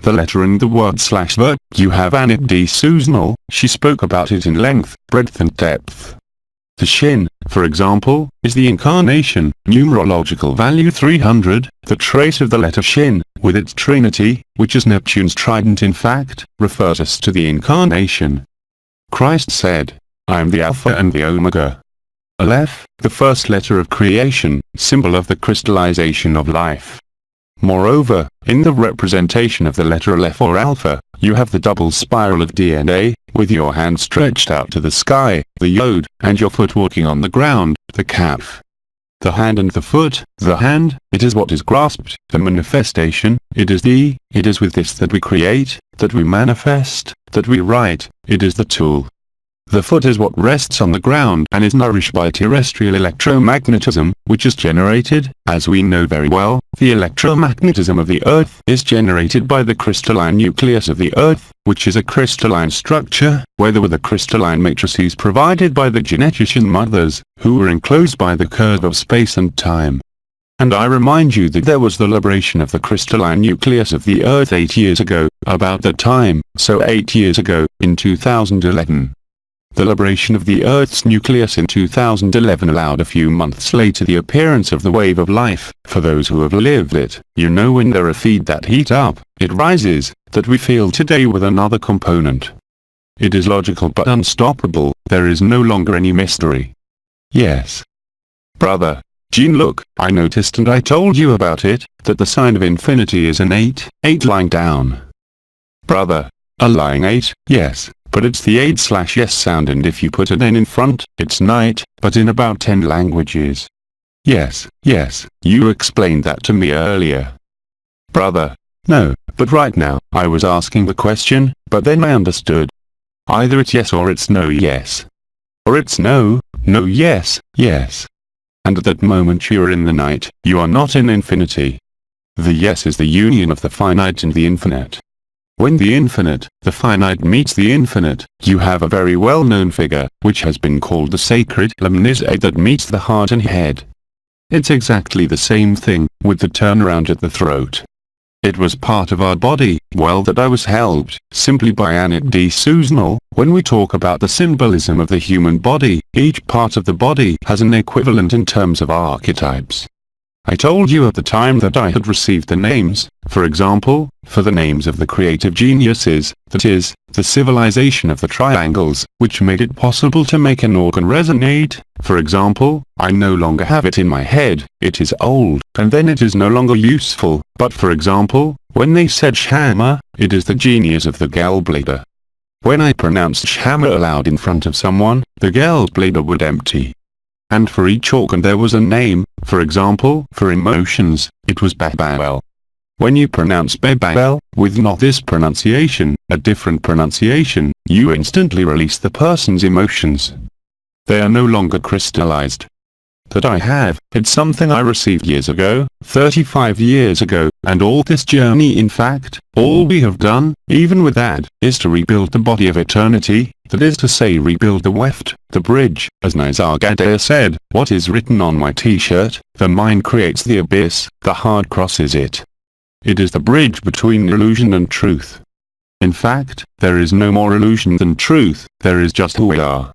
The letter in the word /vert, you have Annette D. Susanal, she spoke about it in length, breadth and depth. The shin, for example, is the incarnation, numerological value 300, the trace of the letter shin, with its trinity, which is Neptune's trident in fact, refers us to the incarnation. Christ said, I am the Alpha and the Omega. Aleph, the first letter of creation, symbol of the crystallization of life. Moreover, in the representation of the letter Aleph or Alpha, you have the double spiral of DNA, with your hand stretched out to the sky, the yod, and your foot walking on the ground, the kaf. The hand and the foot, the hand, it is what is grasped, the manifestation, it is with this that we create, that we manifest, that we write, it is the tool. The foot is what rests on the ground and is nourished by terrestrial electromagnetism, which is generated, as we know very well, the electromagnetism of the Earth is generated by the crystalline nucleus of the Earth, which is a crystalline structure, where there were the crystalline matrices provided by the genetician mothers, who were enclosed by the curve of space and time. And I remind you that there was the liberation of the crystalline nucleus of the Earth 8 years ago, about that time, so 8 years ago, in 2011. The liberation of the Earth's nucleus in 2011 allowed a few months later the appearance of the wave of life. For those who have lived it, you know, when there are feet that heat up, it rises, that we feel today with another component. It is logical but unstoppable, there is no longer any mystery. Yes. Brother Gene, look, I noticed and I told you about it, that the sign of infinity is an 8 lying down. Brother, a lying 8, yes. But it's the 8/yes sound, and if you put an N in front, it's night, but in about 10 languages. Yes, you explained that to me earlier. Brother, no, but right now, I was asking the question, but then I understood. Either it's yes or it's no yes. Or it's no yes. And at that moment you are in the night, you are not in infinity. The yes is the union of the finite and the infinite. When the infinite, the finite meets the infinite, you have a very well-known figure, which has been called the sacred lemniscate that meets the heart and head. It's exactly the same thing, with the turnaround at the throat. It was part of our body, well, that I was helped, simply by Annette D. Susanal. When we talk about the symbolism of the human body, each part of the body has an equivalent in terms of archetypes. I told you at the time that I had received the names, for example, for the names of the creative geniuses, that is, the civilization of the triangles, which made it possible to make an organ resonate. For example, I no longer have it in my head, it is old, and then it is no longer useful, but for example, when they said Shama, it is the genius of the gallbladder. When I pronounced Shama aloud in front of someone, the gallbladder would empty. And for each organ there was a name, for example, for emotions, it was Babel. When you pronounce Babel, with not this pronunciation, a different pronunciation, you instantly release the person's emotions. They are no longer crystallized. That I have, it's something I received years ago, 35 years ago, and all this journey, in fact, all we have done, even with that, is to rebuild the body of eternity, that is to say rebuild the weft, the bridge, as Nisargadatta said, what is written on my t-shirt, the mind creates the abyss, the heart crosses it. It is the bridge between illusion and truth. In fact, there is no more illusion than truth, there is just who we are.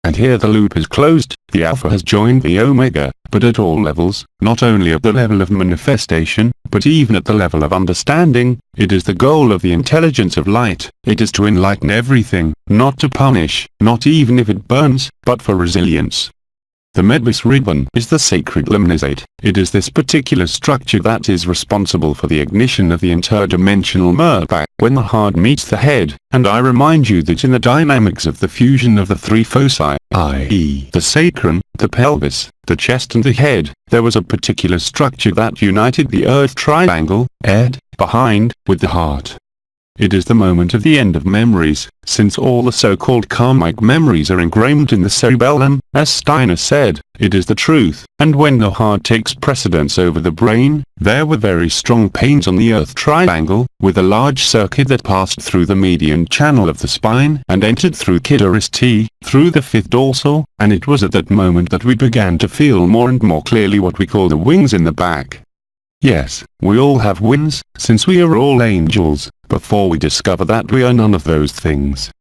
And here the loop is closed, the Alpha has joined the Omega, but at all levels, not only at the level of manifestation, but even at the level of understanding. It is the goal of the intelligence of light, it is to enlighten everything, not to punish, not even if it burns, but for resilience. The Medbus ribbon is the sacred lemniscate. It is this particular structure that is responsible for the ignition of the interdimensional Merkaba, when the heart meets the head, and I remind you that in the dynamics of the fusion of the three foci, i.e. the sacrum, the pelvis, the chest and the head, there was a particular structure that united the earth triangle, Ed, behind, with the heart. It is the moment of the end of memories, since all the so-called karmic memories are ingrained in the cerebellum. As Steiner said, it is the truth, and when the heart takes precedence over the brain, there were very strong pains on the earth triangle, with a large circuit that passed through the median channel of the spine and entered through clitoris T, through the fifth dorsal, and it was at that moment that we began to feel more and more clearly what we call the wings in the back. Yes, we all have wings, since we are all angels, before we discover that we are none of those things.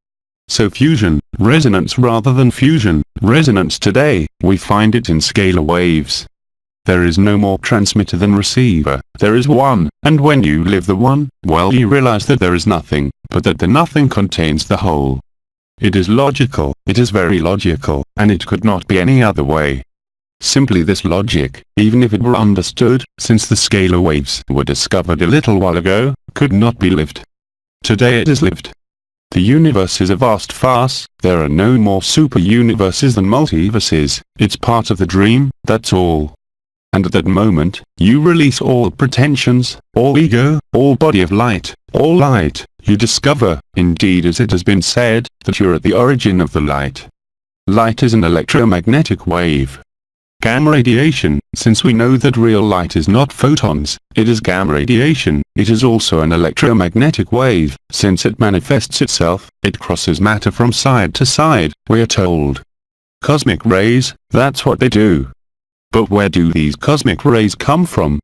So fusion, resonance rather than fusion, resonance today, we find it in scalar waves. There is no more transmitter than receiver, there is one, and when you live the one, well, you realize that there is nothing, but that the nothing contains the whole. It is logical, it is very logical, and it could not be any other way. Simply this logic, even if it were understood, since the scalar waves were discovered a little while ago, could not be lived. Today it is lived. The universe is a vast farce, there are no more super-universes than multiverses, it's part of the dream, that's all. And at that moment, you release all pretensions, all ego, all body of light, all light, you discover, indeed as it has been said, that you're at the origin of the light. Light is an electromagnetic wave. Gamma radiation, since we know that real light is not photons, it is gamma radiation, it is also an electromagnetic wave, since it manifests itself, it crosses matter from side to side, we are told. Cosmic rays, that's what they do. But where do these cosmic rays come from?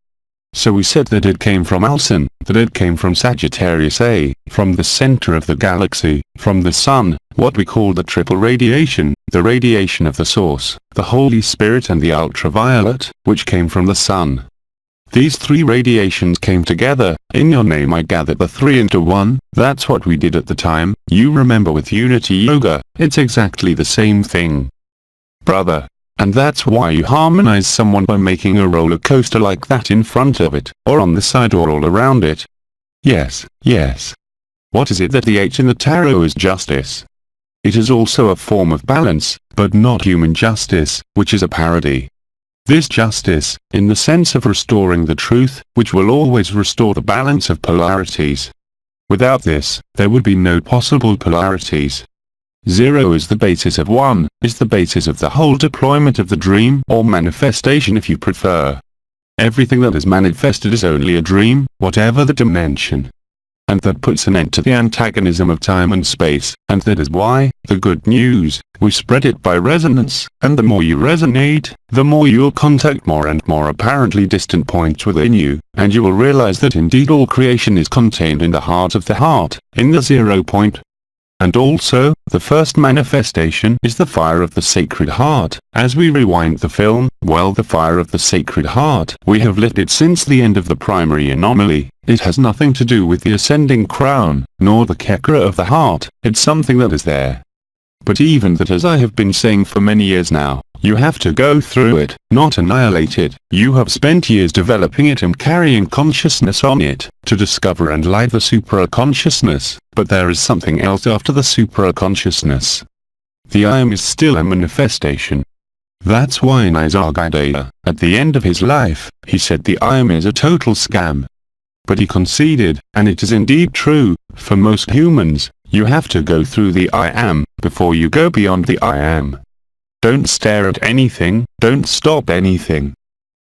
So we said that it came from AYOUN, that it came from Sagittarius A, from the center of the galaxy, from the sun, what we call the triple radiation, the radiation of the source, the Holy Spirit and the ultraviolet, which came from the sun. These three radiations came together, in your name I gathered the three into one, that's what we did at the time, you remember with Unity Yoga, it's exactly the same thing. Brother. And that's why you harmonize someone by making a roller coaster like that in front of it, or on the side or all around it. Yes, yes. What is it that the H in the tarot is justice? It is also a form of balance, but not human justice, which is a parody. This justice, in the sense of restoring the truth, which will always restore the balance of polarities. Without this, there would be no possible polarities. Zero is the basis of one, is the basis of the whole deployment of the dream or manifestation if you prefer. Everything that is manifested is only a dream, whatever the dimension. And that puts an end to the antagonism of time and space, and that is why, the good news, we spread it by resonance, and the more you resonate, the more you'll contact more and more apparently distant points within you, and you will realize that indeed all creation is contained in the heart, in the 0 point. And also, the first manifestation is the fire of the Sacred Heart. As we rewind the film, well, the fire of the Sacred Heart, we have lit it since the end of the primary anomaly. It has nothing to do with the ascending crown, nor the chakra of the heart, it's something that is there. But even that, as I have been saying for many years now, you have to go through it, not annihilate it. You have spent years developing it and carrying consciousness on it, to discover and light the supraconsciousness, but there is something else after the supraconsciousness. The I am is still a manifestation. That's why in Isargadatta, at the end of his life, he said the I am is a total scam. But he conceded, and it is indeed true, for most humans, you have to go through the I am, before you go beyond the I am. Don't stare at anything, don't stop anything.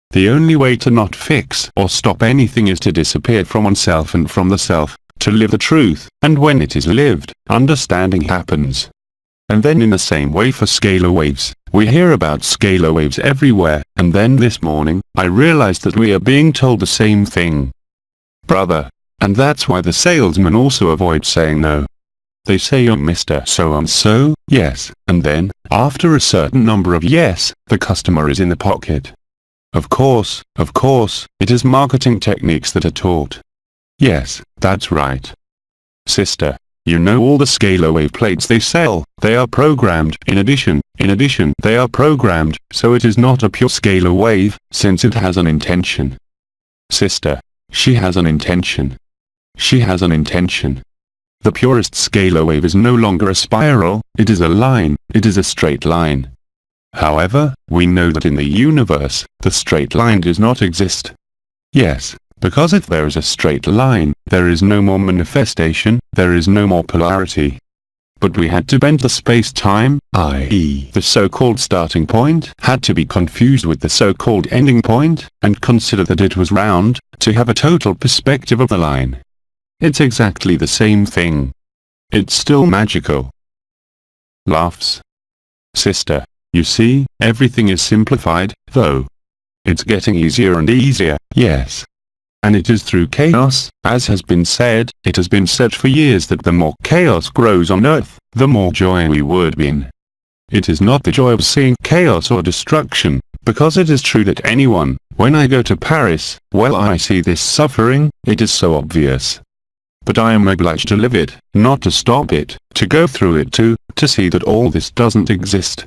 The only way to not fix or stop anything is to disappear from oneself and from the self, to live the truth, and when it is lived, understanding happens. And then in the same way for scalar waves, we hear about scalar waves everywhere, and then this morning, I realized that we are being told the same thing. Brother. And that's why the salesmen also avoid saying no. They say you're Mr. So-and-so, yes, and then, after a certain number of yes, the customer is in the pocket. Of course, it is marketing techniques that are taught. Yes, that's right. Sister, you know all the scalar wave plates they sell, they are programmed, in addition, they are programmed, so it is not a pure scalar wave, since it has an intention. Sister, she has an intention. She has an intention. The purest scalar wave is no longer a spiral, it is a line, it is a straight line. However, we know that in the universe, the straight line does not exist. Yes, because if there is a straight line, there is no more manifestation, there is no more polarity. But we had to bend the space-time, i.e. the so-called starting point had to be confused with the so-called ending point, and consider that it was round, to have a total perspective of the line. It's exactly the same thing. It's still magical. Laughs. Sister, you see, everything is simplified, though. It's getting easier and easier, yes. And it is through chaos, as has been said, it has been said for years that the more chaos grows on earth, the more joy we would be in. It is not the joy of seeing chaos or destruction, because it is true that anyone, when I go to Paris, well I see this suffering, it is so obvious. But I am obliged to live it, not to stop it, to go through it too, to see that all this doesn't exist.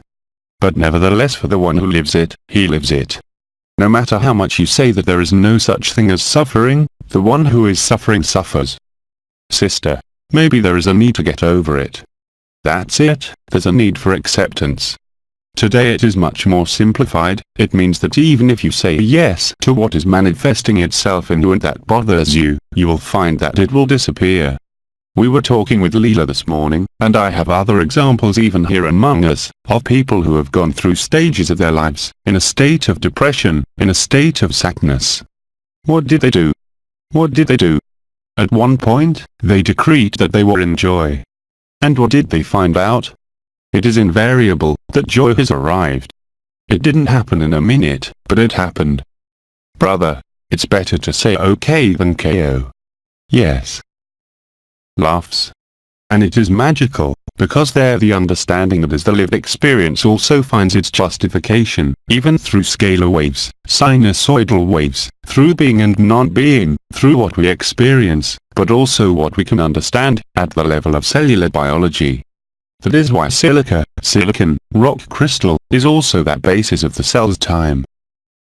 But nevertheless for the one who lives it, he lives it. No matter how much you say that there is no such thing as suffering, the one who is suffering suffers. Sister, maybe there is a need to get over it. That's it, there's a need for acceptance. Today it is much more simplified, it means that even if you say yes to what is manifesting itself in you and that bothers you, you will find that it will disappear. We were talking with Leela this morning, and I have other examples even here among us, of people who have gone through stages of their lives, in a state of depression, in a state of sadness. What did they do? What did they do? At one point, they decreed that they were in joy. And what did they find out? It is invariable, that joy has arrived. It didn't happen in a minute, but it happened. Brother, it's better to say okay than KO. Yes. Laughs. And it is magical, because there the understanding that is the lived experience also finds its justification, even through scalar waves, sinusoidal waves, through being and non-being, through what we experience, but also what we can understand, at the level of cellular biology. That is why silicon, rock crystal, is also that basis of the cell's time.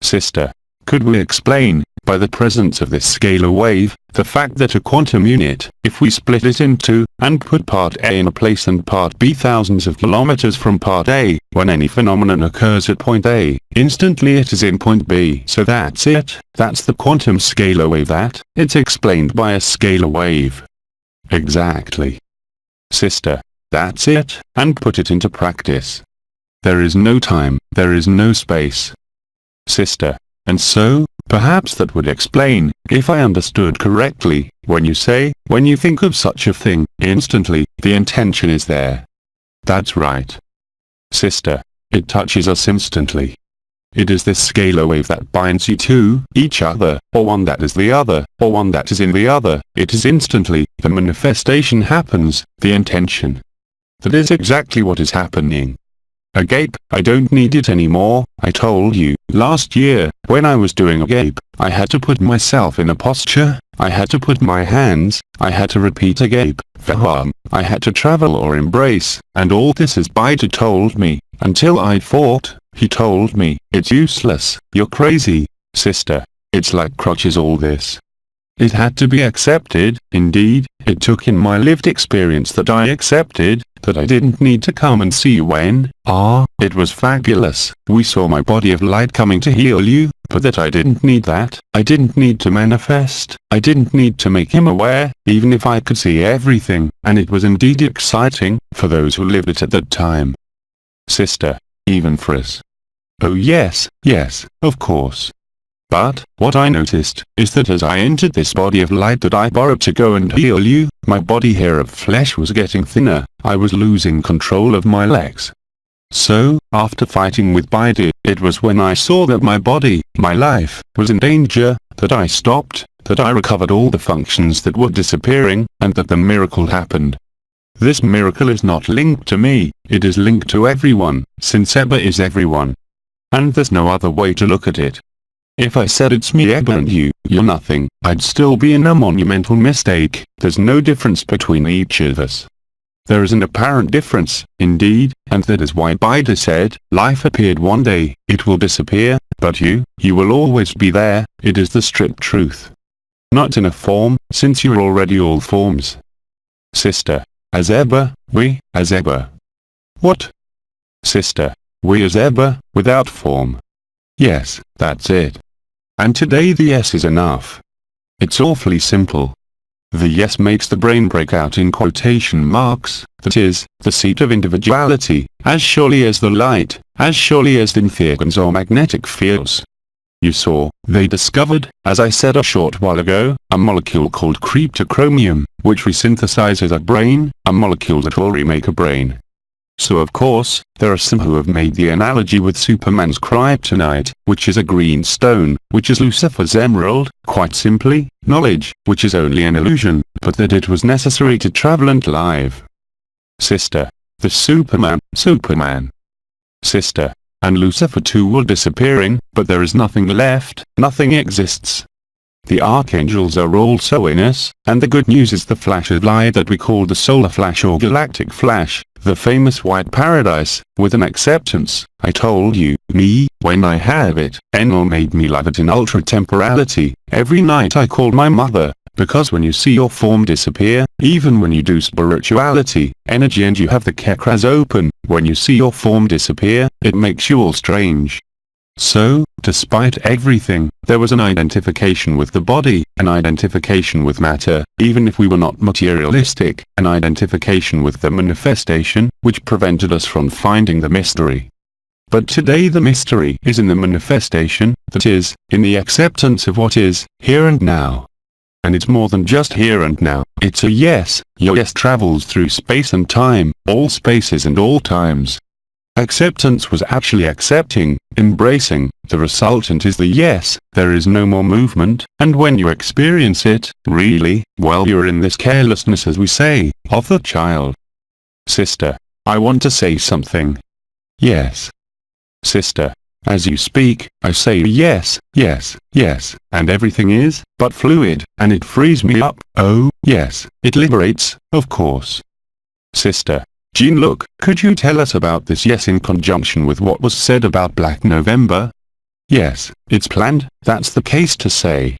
Sister, could we explain, by the presence of this scalar wave, the fact that a quantum unit, if we split it in two, and put part A in a place and part B thousands of kilometers from part A, when any phenomenon occurs at point A, instantly it is in point B. So that's it, that's the quantum scalar wave it's explained by a scalar wave. Exactly. Sister, that's it, and put it into practice. There is no time, there is no space. Sister, and so, perhaps that would explain, if I understood correctly, when you think of such a thing, instantly, the intention is there. That's right. Sister, it touches us instantly. It is this scalar wave that binds you to each other, or one that is the other, or one that is in the other. It is instantly, the manifestation happens, the intention. That is exactly what is happening. Agape, I don't need it anymore. I told you, last year, when I was doing agape, I had to put myself in a posture, I had to put my hands, I had to repeat agape, vaham, I had to travel or embrace, and all this is Bida told me, until I fought, he told me, it's useless, you're crazy, sister, it's like crutches all this. It had to be accepted, indeed, it took in my lived experience that I accepted, that I didn't need to come and see you when, it was fabulous, we saw my body of light coming to heal you, but that I didn't need that, I didn't need to manifest, I didn't need to make him aware, even if I could see everything, and it was indeed exciting, for those who lived it at that time. Sister, even for us. Oh yes, of course. But, what I noticed, is that as I entered this body of light that I borrowed to go and heal you, my body here of flesh was getting thinner, I was losing control of my legs. So, after fighting with Baidu, it was when I saw that my body, my life, was in danger, that I stopped, that I recovered all the functions that were disappearing, and that the miracle happened. This miracle is not linked to me, it is linked to everyone, since Eba is everyone. And there's no other way to look at it. If I said it's me Eba and you're nothing, I'd still be in a monumental mistake. There's no difference between each of us. There is an apparent difference, indeed, and that is why Bida said, life appeared one day, it will disappear, but you will always be there, it is the strict truth. Not in a form, since you're already all forms. Sister, as Eba, we, as Eba. What? Sister, we as Eba, without form. Yes, that's it. And today the S is enough. It's awfully simple. The yes makes the brain break out in quotation marks, that is, the seat of individuality, as surely as the light, as surely as the interference or magnetic fields. You saw, they discovered, as I said a short while ago, a molecule called cryptochromium, which resynthesizes a brain, a molecule that will remake a brain. So of course, there are some who have made the analogy with Superman's kryptonite, which is a green stone, which is Lucifer's emerald, quite simply, knowledge, which is only an illusion, but that it was necessary to travel and live. Sister, the Superman. Sister, and Lucifer too were disappearing, but there is nothing left, nothing exists. The archangels are also in us, and the good news is the flash of light that we call the solar flash or galactic flash, the famous white paradise, with an acceptance. I told you, me, when I have it, Enel made me live it in ultra-temporality. Every night I called my mother, because when you see your form disappear, even when you do spirituality, energy and you have the chakras open, when you see your form disappear, it makes you all strange. So, despite everything, there was an identification with the body, an identification with matter, even if we were not materialistic, an identification with the manifestation, which prevented us from finding the mystery. But today the mystery is in the manifestation, that is, in the acceptance of what is, here and now. And it's more than just here and now, it's a yes. Your yes travels through space and time, all spaces and all times. Acceptance was actually accepting, embracing, the resultant is the yes, there is no more movement, and when you experience it, really, well you're in this carelessness as we say, of the child. Sister, I want to say something. Yes. Sister, as you speak, I say yes, yes, yes, and everything is, but fluid, and it frees me up, oh, yes, it liberates, of course. Sister, Jean, look, could you tell us about this yes in conjunction with what was said about Black November? Yes, it's planned, that's the case to say.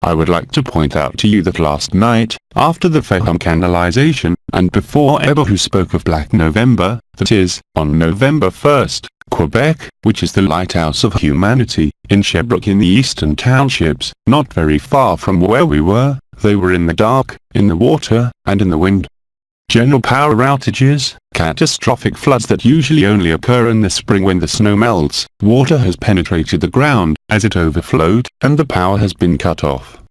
I would like to point out to you that last night, after the Faham canalization, and before Eber who spoke of Black November, that is, on November 1st, Quebec, which is the lighthouse of humanity, in Sherbrooke in the eastern townships, not very far from where we were, they were in the dark, in the water, and in the wind. General power outages, catastrophic floods that usually only occur in the spring when the snow melts, water has penetrated the ground, as it overflowed, and the power has been cut off.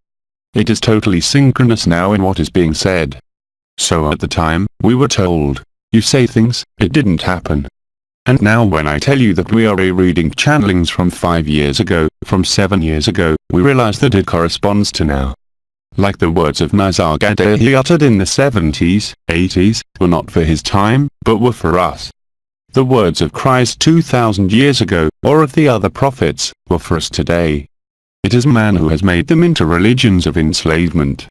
It is totally synchronous now in what is being said. So at the time, we were told, you say things, it didn't happen. And now when I tell you that we are reading channelings from 5 years ago, from 7 years ago, we realize that it corresponds to now. Like the words of Nazargaddeh he uttered in the 70s, 80s, were not for his time, but were for us. The words of Christ 2,000 years ago, or of the other prophets, were for us today. It is man who has made them into religions of enslavement.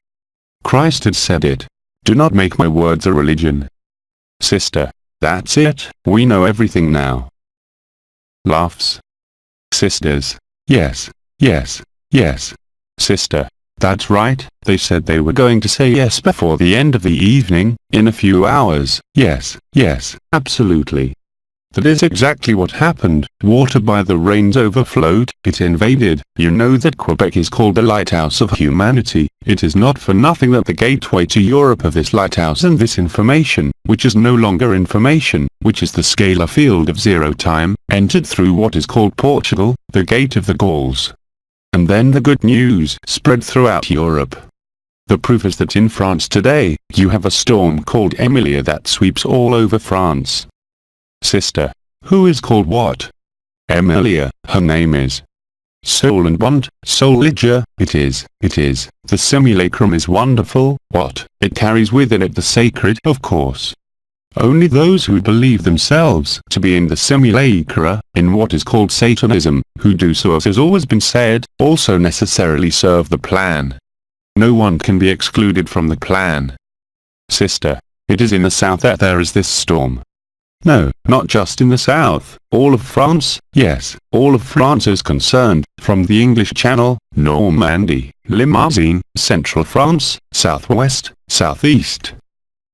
Christ had said it. Do not make my words a religion. Sister, that's it, we know everything now. Laughs. Sisters, yes, yes, yes. Sister, that's right, they said they were going to say yes before the end of the evening, in a few hours, yes, yes, absolutely. That is exactly what happened, water by the rains overflowed, it invaded. You know that Quebec is called the lighthouse of humanity, it is not for nothing that the gateway to Europe of this lighthouse and this information, which is no longer information, which is the scalar field of zero time, entered through what is called Portugal, the gate of the Gauls. And then the good news spread throughout Europe. The proof is that in France today, you have a storm called Emilia that sweeps all over France. Sister, who is called what? Emilia, her name is. Soul and Bond, Soulidger, it is, the simulacrum is wonderful, what? It carries within it the sacred, of course. Only those who believe themselves to be in the simulacra, in what is called Satanism, who do so as has always been said, also necessarily serve the plan. No one can be excluded from the plan. Sister, it is in the south that there is this storm. No, not just in the south, all of France, yes, all of France is concerned, from the English Channel, Normandy, Limousin, central France, southwest, southeast.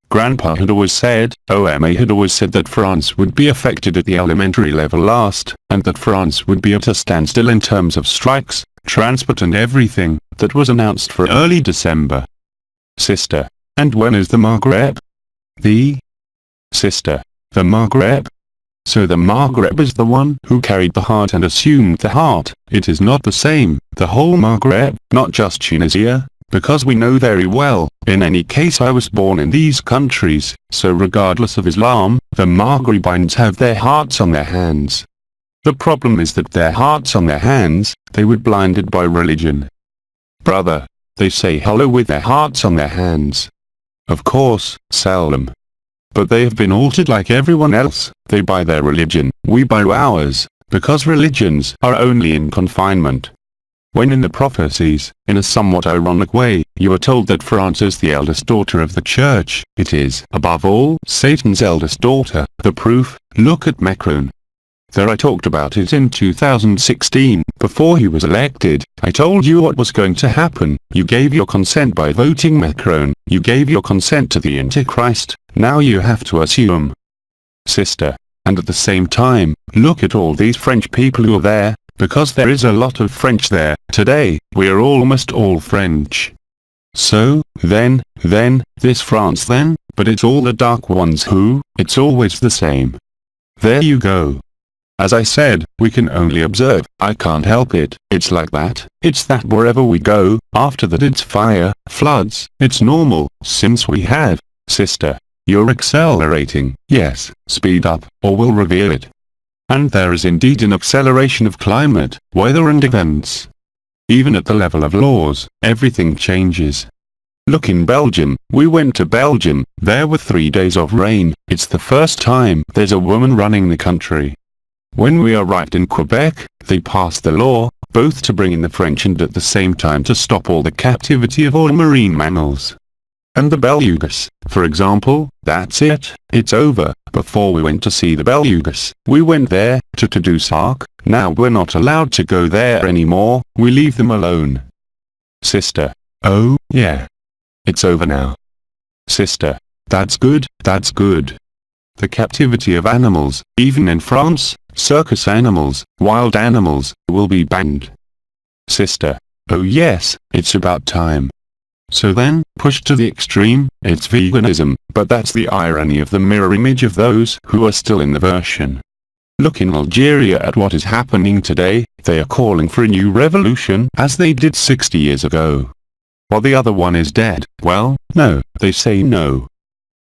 Grandpa had always said, OMA had always said that France would be affected at the elementary level last, and that France would be at a standstill in terms of strikes, transport and everything. That was announced for early December. Sister. And when is the Maghreb? The Sister. The Maghreb? So the Maghreb is the one who carried the heart and assumed the heart. It is not the same, the whole Maghreb, not just Tunisia, because we know very well, in any case I was born in these countries, so regardless of Islam, the Maghrebines have their hearts on their hands. The problem is that their hearts on their hands, they were blinded by religion. Brother, they say hello with their hearts on their hands. Of course, seldom. But they have been altered like everyone else. They buy their religion, we buy ours, because religions are only in confinement. When in the prophecies, in a somewhat ironic way, you are told that France is the eldest daughter of the church, it is, above all, Satan's eldest daughter. The proof, look at Macron. There I talked about it in 2016, before he was elected. I told you what was going to happen. You gave your consent by voting Macron. You gave your consent to the Antichrist. Now you have to assume. Sister. And at the same time, look at all these French people who are there, because there is a lot of French there. Today, we are almost all French. So, then, this France then, but it's all the dark ones who, it's always the same. There you go. As I said, we can only observe. I can't help it. It's like that. It's that wherever we go, after that it's fire, floods. It's normal, since we have. Sister. You're accelerating. Yes, speed up, or we'll reveal it. And there is indeed an acceleration of climate, weather and events. Even at the level of laws, everything changes. Look in Belgium, we went to Belgium, there were 3 days of rain. It's the first time there's a woman running the country. When we arrived in Quebec, they passed the law, both to bring in the French and at the same time to stop all the captivity of all marine mammals. And the belugas, for example, that's it, it's over. Before we went to see the belugas, we went there, to Tadoussac. Now we're not allowed to go there anymore, we leave them alone. Sister. Oh, yeah. It's over now. Sister. That's good, that's good. The captivity of animals, even in France, circus animals, wild animals, will be banned. Sister. Oh yes, it's about time. So then, pushed to the extreme, it's veganism, but that's the irony of the mirror image of those who are still in the version. Look in Algeria at what is happening today. They are calling for a new revolution, as they did 60 years ago. While the other one is dead, well, no, they say no.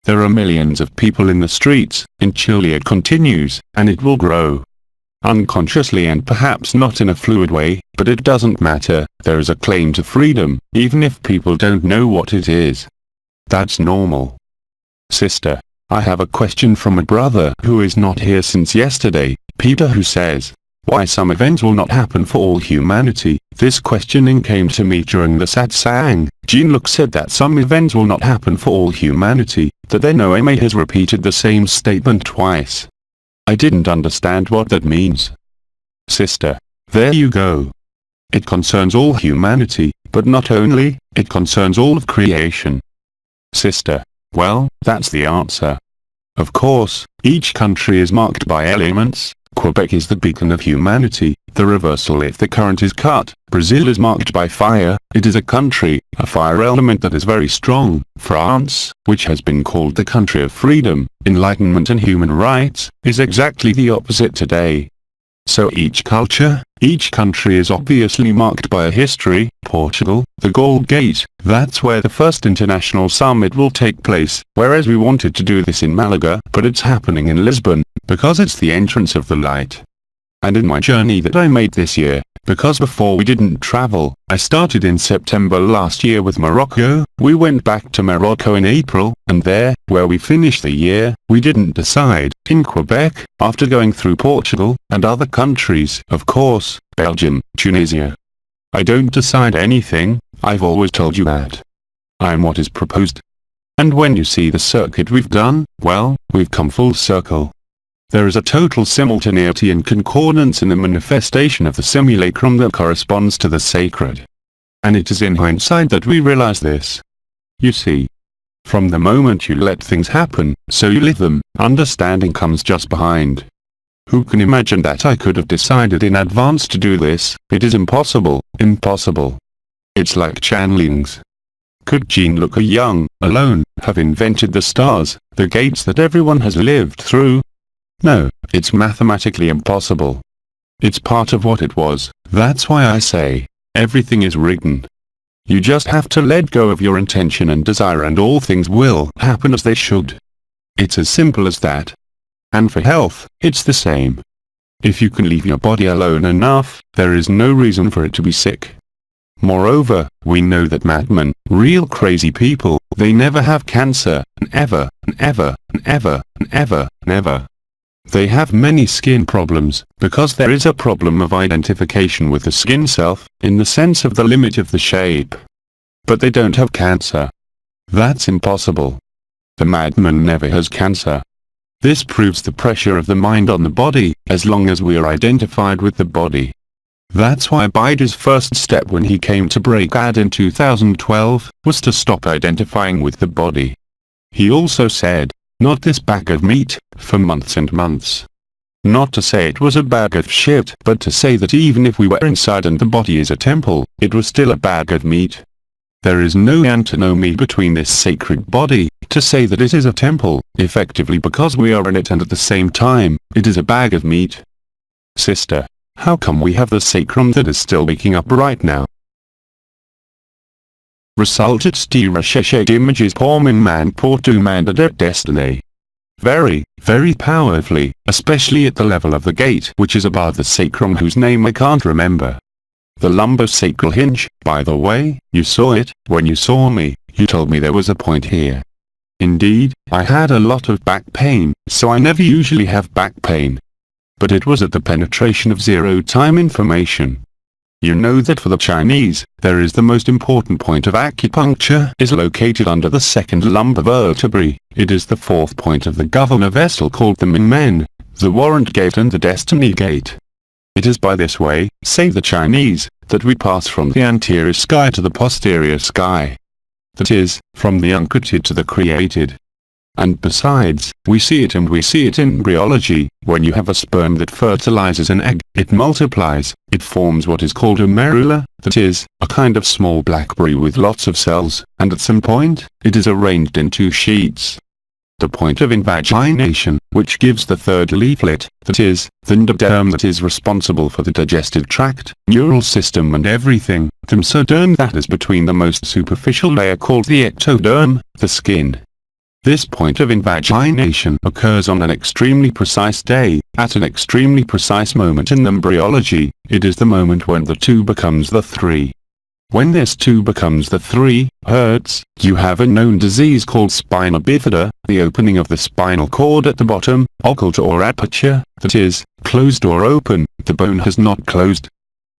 There are millions of people in the streets. In Chile it continues, and it will grow. Unconsciously and perhaps not in a fluid way, but it doesn't matter. There is a claim to freedom, even if people don't know what it is. That's normal. Sister. I have a question from a brother who is not here since yesterday, Peter, who says, why some events will not happen for all humanity. This questioning came to me during the SATSANG. Jean-Luc said that some events will not happen for all humanity, that then OMA has repeated the same statement twice. I didn't understand what that means. Sister. There you go. It concerns all humanity, but not only, it concerns all of creation. Sister. Well, that's the answer. Of course, each country is marked by elements. Quebec is the beacon of humanity, the reversal if the current is cut. Brazil is marked by fire, it is a country, a fire element that is very strong. France, which has been called the country of freedom, enlightenment and human rights, is exactly the opposite today. So each culture, each country is obviously marked by a history. Portugal, the Gold Gate, that's where the first international summit will take place, whereas we wanted to do this in Malaga, but it's happening in Lisbon, because it's the entrance of the light. And in my journey that I made this year, because before we didn't travel, I started in September last year with Morocco, we went back to Morocco in April, and there, where we finished the year, we didn't decide, in Quebec, after going through Portugal, and other countries, of course, Belgium, Tunisia. I don't decide anything, I've always told you that. I'm what is proposed. And when you see the circuit we've done, well, we've come full circle. There is a total simultaneity and concordance in the manifestation of the simulacrum that corresponds to the sacred. And it is in hindsight that we realize this. You see. From the moment you let things happen, so you live them, understanding comes just behind. Who can imagine that I could have decided in advance to do this? It is impossible, impossible. It's like channelings. Could Jean Luc AYOUN, alone, have invented the stars, the gates that everyone has lived through? No, it's mathematically impossible. It's part of what it was. That's why I say, everything is written. You just have to let go of your intention and desire and all things will happen as they should. It's as simple as that. And for health, it's the same. If you can leave your body alone enough, there is no reason for it to be sick. Moreover, we know that madmen, real crazy people, they never have cancer, and ever, and ever, and ever, and ever, and ever. They have many skin problems, because there is a problem of identification with the skin self, in the sense of the limit of the shape. But they don't have cancer. That's impossible. The madman never has cancer. This proves the pressure of the mind on the body, as long as we are identified with the body. That's why Baidu's first step when he came to break AD in 2012, was to stop identifying with the body. He also said, not this bag of meat, for months and months. Not to say it was a bag of shit, but to say that even if we were inside and the body is a temple, it was still a bag of meat. There is no antinomy between this sacred body, to say that it is a temple, effectively because we are in it and at the same time, it is a bag of meat. Sister, how come we have the sacrum that is still waking up right now? Resultat styracheshed images pormin man portu mandadet destiny. Very, very powerfully, especially at the level of the gate which is above the sacrum whose name I can't remember. The lumbosacral hinge, by the way, you saw it, when you saw me, you told me there was a point here. Indeed, I had a lot of back pain, so I never usually have back pain. But it was at the penetration of zero-time information. You know that for the Chinese, there is the most important point of acupuncture is located under the second lumbar vertebrae. It is the fourth point of the governor vessel called the Mingmen, the warrant gate and the destiny gate. It is by this way, say the Chinese, that we pass from the anterior sky to the posterior sky. That is, from the uncreated to the created. And besides, we see it and we see it in embryology. When you have a sperm that fertilizes an egg, it multiplies, it forms what is called a merula, that is, a kind of small blackberry with lots of cells, and at some point, it is arranged in two sheets. The point of invagination, which gives the third leaflet, that is, the endoderm that is responsible for the digestive tract, neural system and everything, the mesoderm that is between the most superficial layer called the ectoderm, the skin. This point of invagination occurs on an extremely precise day, at an extremely precise moment in embryology. It is the moment when the 2 becomes the 3. When this 2 becomes the 3, hurts, you have a known disease called spina bifida, the opening of the spinal cord at the bottom, occult or aperture, that is, closed or open, the bone has not closed.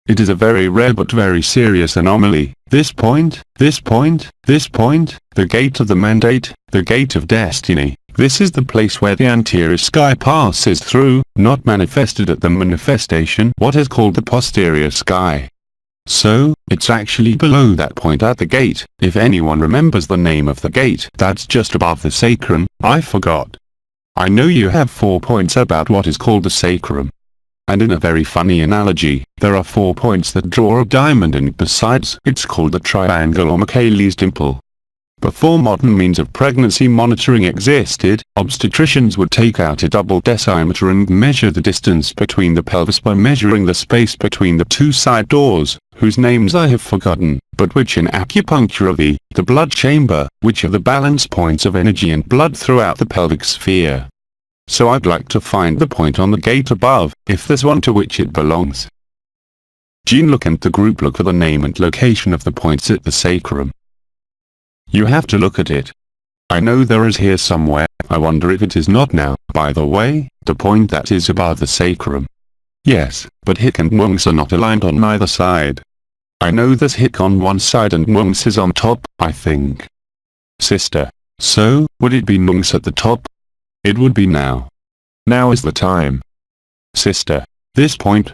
It is a very rare but very serious anomaly. This point, this point, this point, the gate of the mandate, the gate of destiny, this is the place where the anterior sky passes through, not manifested at the manifestation, what is called the posterior sky. So, it's actually below that point at the gate. If anyone remembers the name of the gate that's just above the sacrum, I forgot. I know you have 4 points about what is called the sacrum. And in a very funny analogy, there are 4 points that draw a diamond and besides it's called the triangle or Michaelis dimple. Before modern means of pregnancy monitoring existed, obstetricians would take out a double decimeter and measure the distance between the pelvis by measuring the space between the 2 side doors, whose names I have forgotten, but which in acupuncture are the blood chamber, which are the balance points of energy and blood throughout the pelvic sphere. So I'd like to find the point on the gate above, if there's one to which it belongs. Jean Luc and the group look for the name and location of the points at the sacrum. You have to look at it. I know there is here somewhere, I wonder if it is not now, by the way, the point that is above the sacrum. Yes, but Hic and Mungs are not aligned on either side. I know there's Hic on one side and Mungs is on top, I think. Sister, so, would it be Mungs at the top? It would be now. Now is the time. Sister, this point.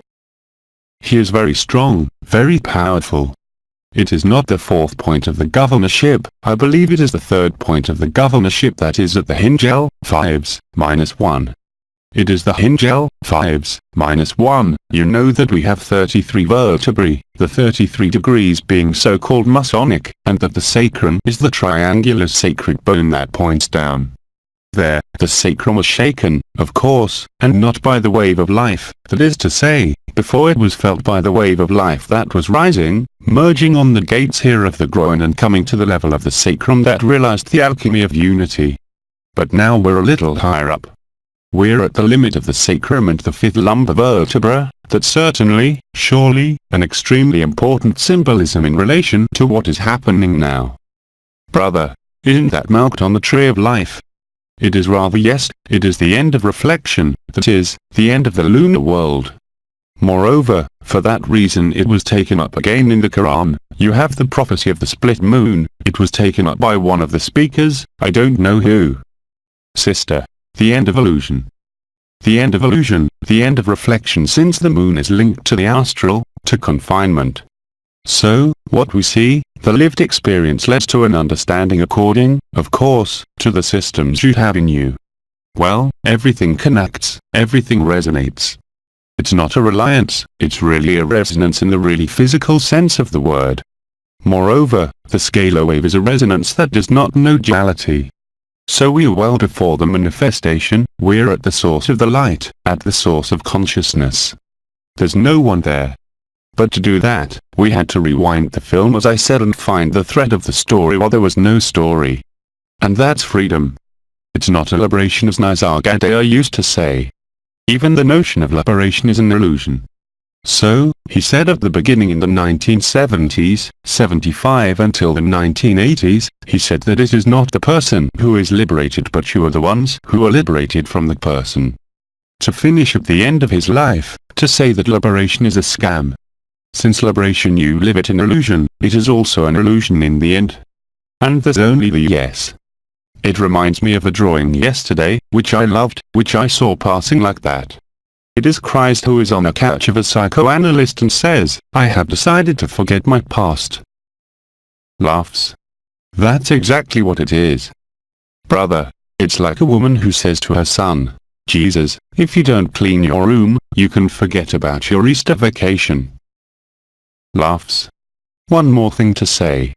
He is very strong, very powerful. It is not the fourth point of the governorship, I believe it is the third point of the governorship, that is at the hinge L5s, -1. It is the hinge L5s, -1. You know that we have 33 vertebrae, the 33 degrees being so-called Masonic, and that the sacrum is the triangular sacred bone that points down. There, the sacrum was shaken, of course, and not by the wave of life, that is to say, before it was felt by the wave of life that was rising, merging on the gates here of the groin and coming to the level of the sacrum that realized the alchemy of unity. But now we're a little higher up. We're at the limit of the sacrum and the fifth lumbar vertebra. That's certainly, surely, an extremely important symbolism in relation to what is happening now. Brother, isn't that marked on the tree of life? It is rather, yes, it is the end of reflection, that is, the end of the lunar world. Moreover, for that reason it was taken up again in the Quran. You have the prophecy of the split moon, it was taken up by one of the speakers, I don't know who. Sister, the end of illusion. The end of illusion, the end of reflection, since the moon is linked to the astral, to confinement. So, what we see, the lived experience leads to an understanding according, of course, to the systems you have in you. Well, everything connects, everything resonates. It's not a reliance, it's really a resonance in the really physical sense of the word. Moreover, the scalar wave is a resonance that does not know duality. So we are well before the manifestation, we're at the source of the light, at the source of consciousness. There's no one there. But to do that, we had to rewind the film, as I said, and find the thread of the story while there was no story. And that's freedom. It's not a liberation, as Nisargadatta used to say. Even the notion of liberation is an illusion. So, he said at the beginning in the 1970s, 75 until the 1980s, he said that it is not the person who is liberated, but you are the ones who are liberated from the person. To finish at the end of his life, to say that liberation is a scam. Since liberation you live it in illusion, it is also an illusion in the end. And there's only the yes. It reminds me of a drawing yesterday, which I loved, which I saw passing like that. It is Christ who is on a couch of a psychoanalyst and says, I have decided to forget my past. Laughs. That's exactly what it is. Brother, it's like a woman who says to her son, Jesus, if you don't clean your room, you can forget about your Easter vacation. Laughs. One more thing to say.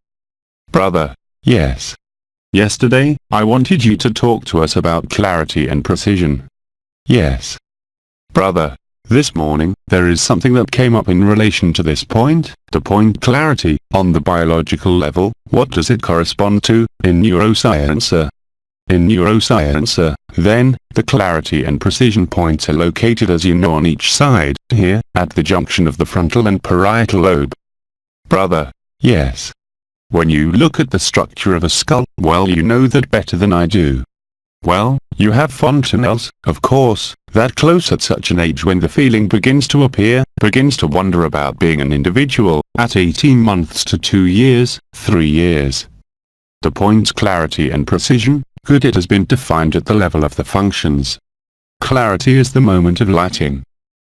Brother, yes. Yesterday, I wanted you to talk to us about clarity and precision. Yes. Brother, this morning, there is something that came up in relation to this point, the point clarity, on the biological level. What does it correspond to, in neuroscience? In neuroscience, then, the clarity and precision points are located, as you know, on each side, here, at the junction of the frontal and parietal lobe. Brother, yes. When you look at the structure of a skull, well, you know that better than I do. Well, you have fontanelles, of course, that close at such an age when the feeling begins to appear, begins to wonder about being an individual, at 18 months to 2 years, 3 years. The point's clarity and precision, good, it has been defined at the level of the functions. Clarity is the moment of lighting.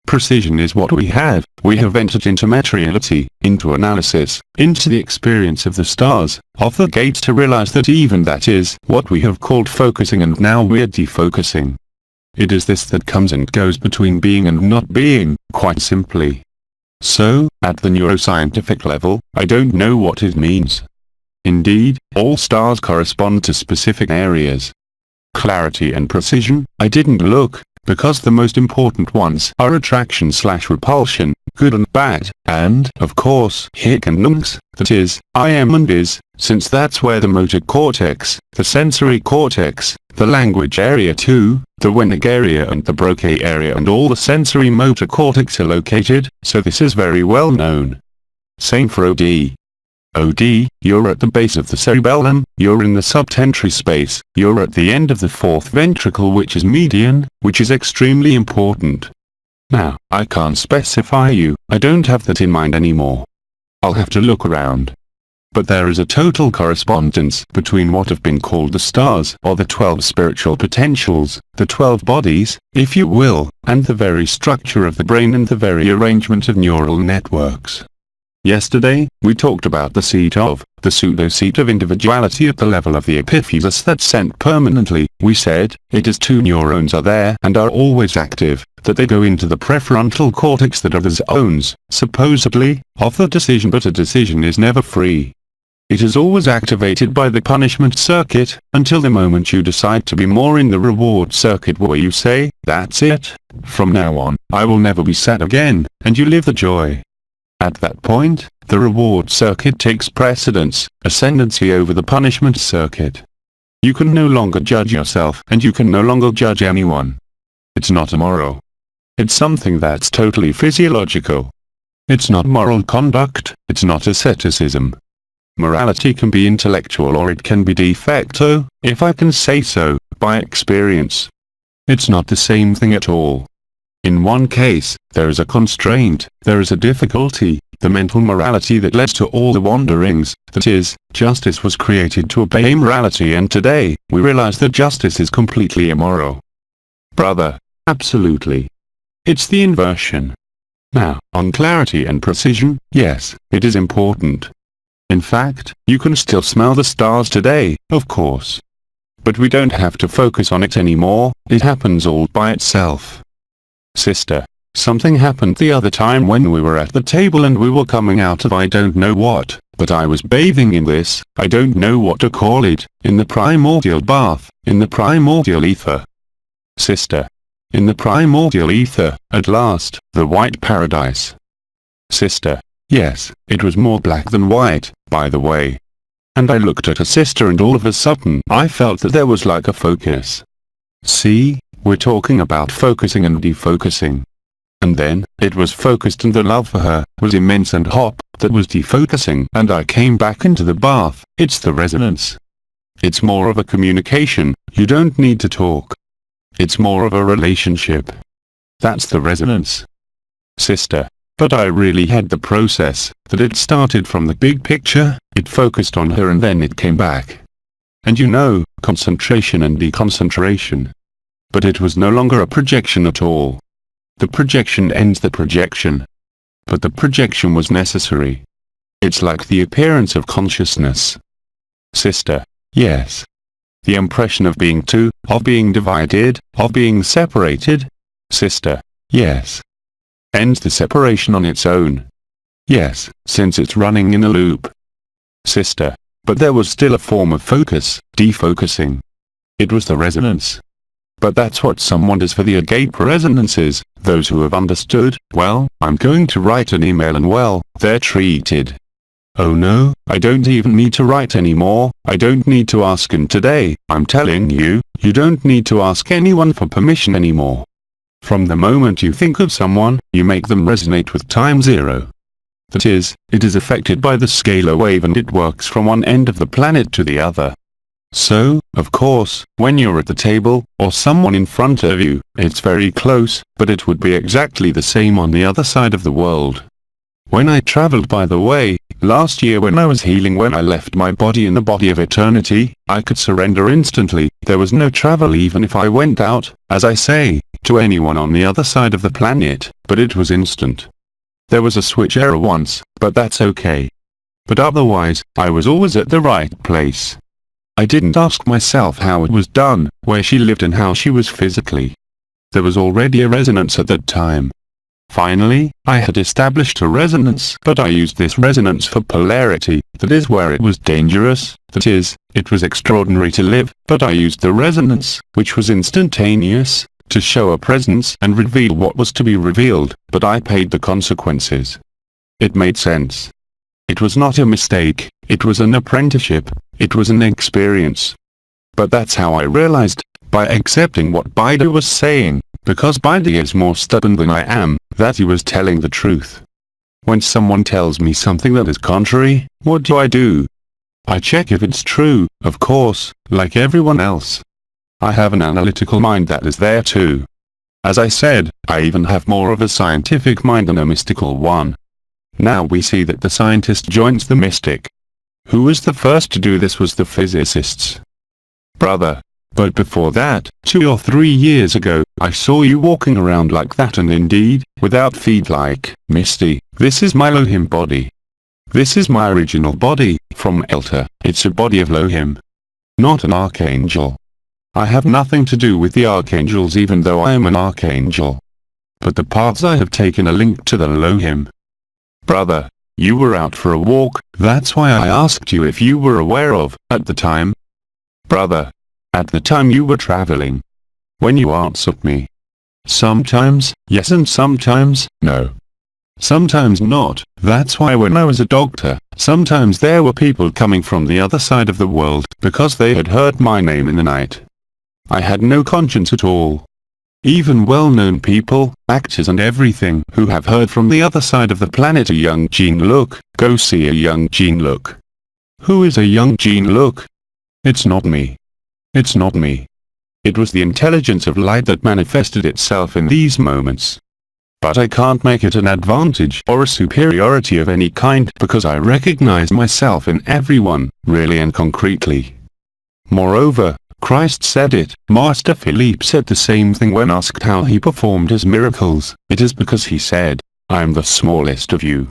Precision is what we have entered into materiality, into analysis, into the experience of the stars, of the gates, to realize that even that is what we have called focusing, and now we're defocusing. It is this that comes and goes between being and not being, quite simply. So, at the neuroscientific level, I don't know what it means. Indeed, all stars correspond to specific areas. Clarity and precision, I didn't look, because the most important ones are attraction/repulsion, good and bad, and, of course, hic and nunc, that is, I am and is, since that's where the motor cortex, the sensory cortex, the language area too, the Wernicke area and the Broca area and all the sensory motor cortex are located, so this is very well known. Same for OD. OD, you're at the base of the cerebellum, you're in the subtensory space, you're at the end of the fourth ventricle, which is median, which is extremely important. Now, I can't specify you, I don't have that in mind anymore. I'll have to look around. But there is a total correspondence between what have been called the stars, or the 12 spiritual potentials, the 12 bodies, if you will, and the very structure of the brain and the very arrangement of neural networks. Yesterday, we talked about the pseudo-seat of individuality at the level of the Apotheose that's sent permanently. We said, it is two neurons are there and are always active, that they go into the prefrontal cortex that others owns, supposedly, of the decision, but a decision is never free. It is always activated by the punishment circuit, until the moment you decide to be more in the reward circuit where you say, that's it, from now on, I will never be sad again, and you live the joy. At that point, the reward circuit takes precedence, ascendancy over the punishment circuit. You can no longer judge yourself, and you can no longer judge anyone. It's not immoral. It's something that's totally physiological. It's not moral conduct, it's not asceticism. Morality can be intellectual or it can be de facto, if I can say so, by experience. It's not the same thing at all. In one case, there is a constraint, there is a difficulty, the mental morality that led to all the wanderings, that is, justice was created to obey morality, and today, we realize that justice is completely immoral. Brother, absolutely. It's the inversion. Now, on clarity and precision, yes, it is important. In fact, you can still smell the stars today, of course. But we don't have to focus on it anymore, it happens all by itself. Sister, something happened the other time when we were at the table and we were coming out of I don't know what, but I was bathing in this, I don't know what to call it, in the primordial bath, in the primordial ether. Sister. In the primordial ether, at last, the white paradise. Sister. Yes, it was more black than white, by the way. And I looked at her sister and all of a sudden I felt that there was like a focus. See, we're talking about focusing and defocusing. And then, it was focused and the love for her was immense and hot, that was defocusing, and I came back into the bath. It's the resonance. It's more of a communication, you don't need to talk. It's more of a relationship. That's the resonance. Sister. But I really had the process, that it started from the big picture, it focused on her and then it came back. And you know, concentration and deconcentration. But it was no longer a projection at all. The projection ends the projection. But the projection was necessary. It's like the appearance of consciousness. Sister. Yes. The impression of being two, of being divided, of being separated. Sister. Yes. Ends the separation on its own. Yes, since it's running in a loop. Sister. But there was still a form of focus, defocusing. It was the resonance. But that's what someone does for the agape resonances, those who have understood, well, I'm going to write an email and well, they're treated. Oh no, I don't even need to write anymore, I don't need to ask, and today, I'm telling you, you don't need to ask anyone for permission anymore. From the moment you think of someone, you make them resonate with time zero. That is, it is affected by the scalar wave and it works from one end of the planet to the other. So, of course, when you're at the table, or someone in front of you, it's very close, but it would be exactly the same on the other side of the world. When I traveled, by the way, last year when I was healing, when I left my body in the body of eternity, I could surrender instantly, there was no travel even if I went out, as I say, to anyone on the other side of the planet, but it was instant. There was a switch error once, but that's okay. But otherwise, I was always at the right place. I didn't ask myself how it was done, where she lived and how she was physically. There was already a resonance at that time. Finally, I had established a resonance, but I used this resonance for polarity, that is where it was dangerous, that is, it was extraordinary to live, but I used the resonance, which was instantaneous, to show a presence and reveal what was to be revealed, but I paid the consequences. It made sense. It was not a mistake, it was an apprenticeship, it was an experience. But that's how I realized, by accepting what Baidu was saying, because Baidu is more stubborn than I am, that he was telling the truth. When someone tells me something that is contrary, what do? I check if it's true, of course, like everyone else. I have an analytical mind that is there too. As I said, I even have more of a scientific mind than a mystical one. Now we see that the scientist joins the mystic. Who was the first to do this was the physicists. Brother. But before that, 2 or 3 years ago, I saw you walking around like that, and indeed, without feet, like, Misty, this is my Elohim body. This is my original body, from Elta. It's a body of Elohim. Not an archangel. I have nothing to do with the archangels even though I am an archangel. But the paths I have taken are linked to the Elohim. Brother, you were out for a walk, that's why I asked you if you were aware of, at the time. Brother, at the time you were traveling. When you answered me. Sometimes, yes, and sometimes, no. Sometimes not. That's why when I was a doctor, sometimes there were people coming from the other side of the world because they had heard my name in the night. I had no conscience at all. Even well-known people, actors and everything who have heard from the other side of the planet. A young Gene look, go see a young Gene look. Who is a young Gene look? It's not me. It's not me. It was the intelligence of light that manifested itself in these moments. But I can't make it an advantage or a superiority of any kind because I recognize myself in everyone, really and concretely. Moreover, Christ said it. Master Philippe said the same thing when asked how he performed his miracles. It is because he said, I am the smallest of you.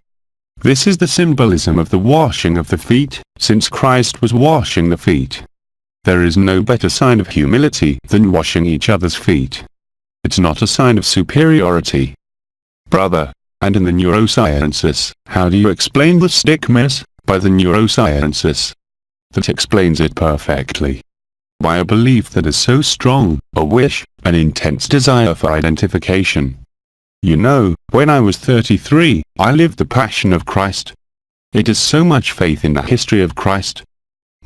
This is the symbolism of the washing of the feet, since Christ was washing the feet. There is no better sign of humility than washing each other's feet. It's not a sign of superiority. Brother, and in the neurosciences, how do you explain the stigmas? By the neurosciences. That explains it perfectly. By a belief that is so strong, a wish, an intense desire for identification. You know, when I was 33, I lived the Passion of Christ. It is so much faith in the history of Christ.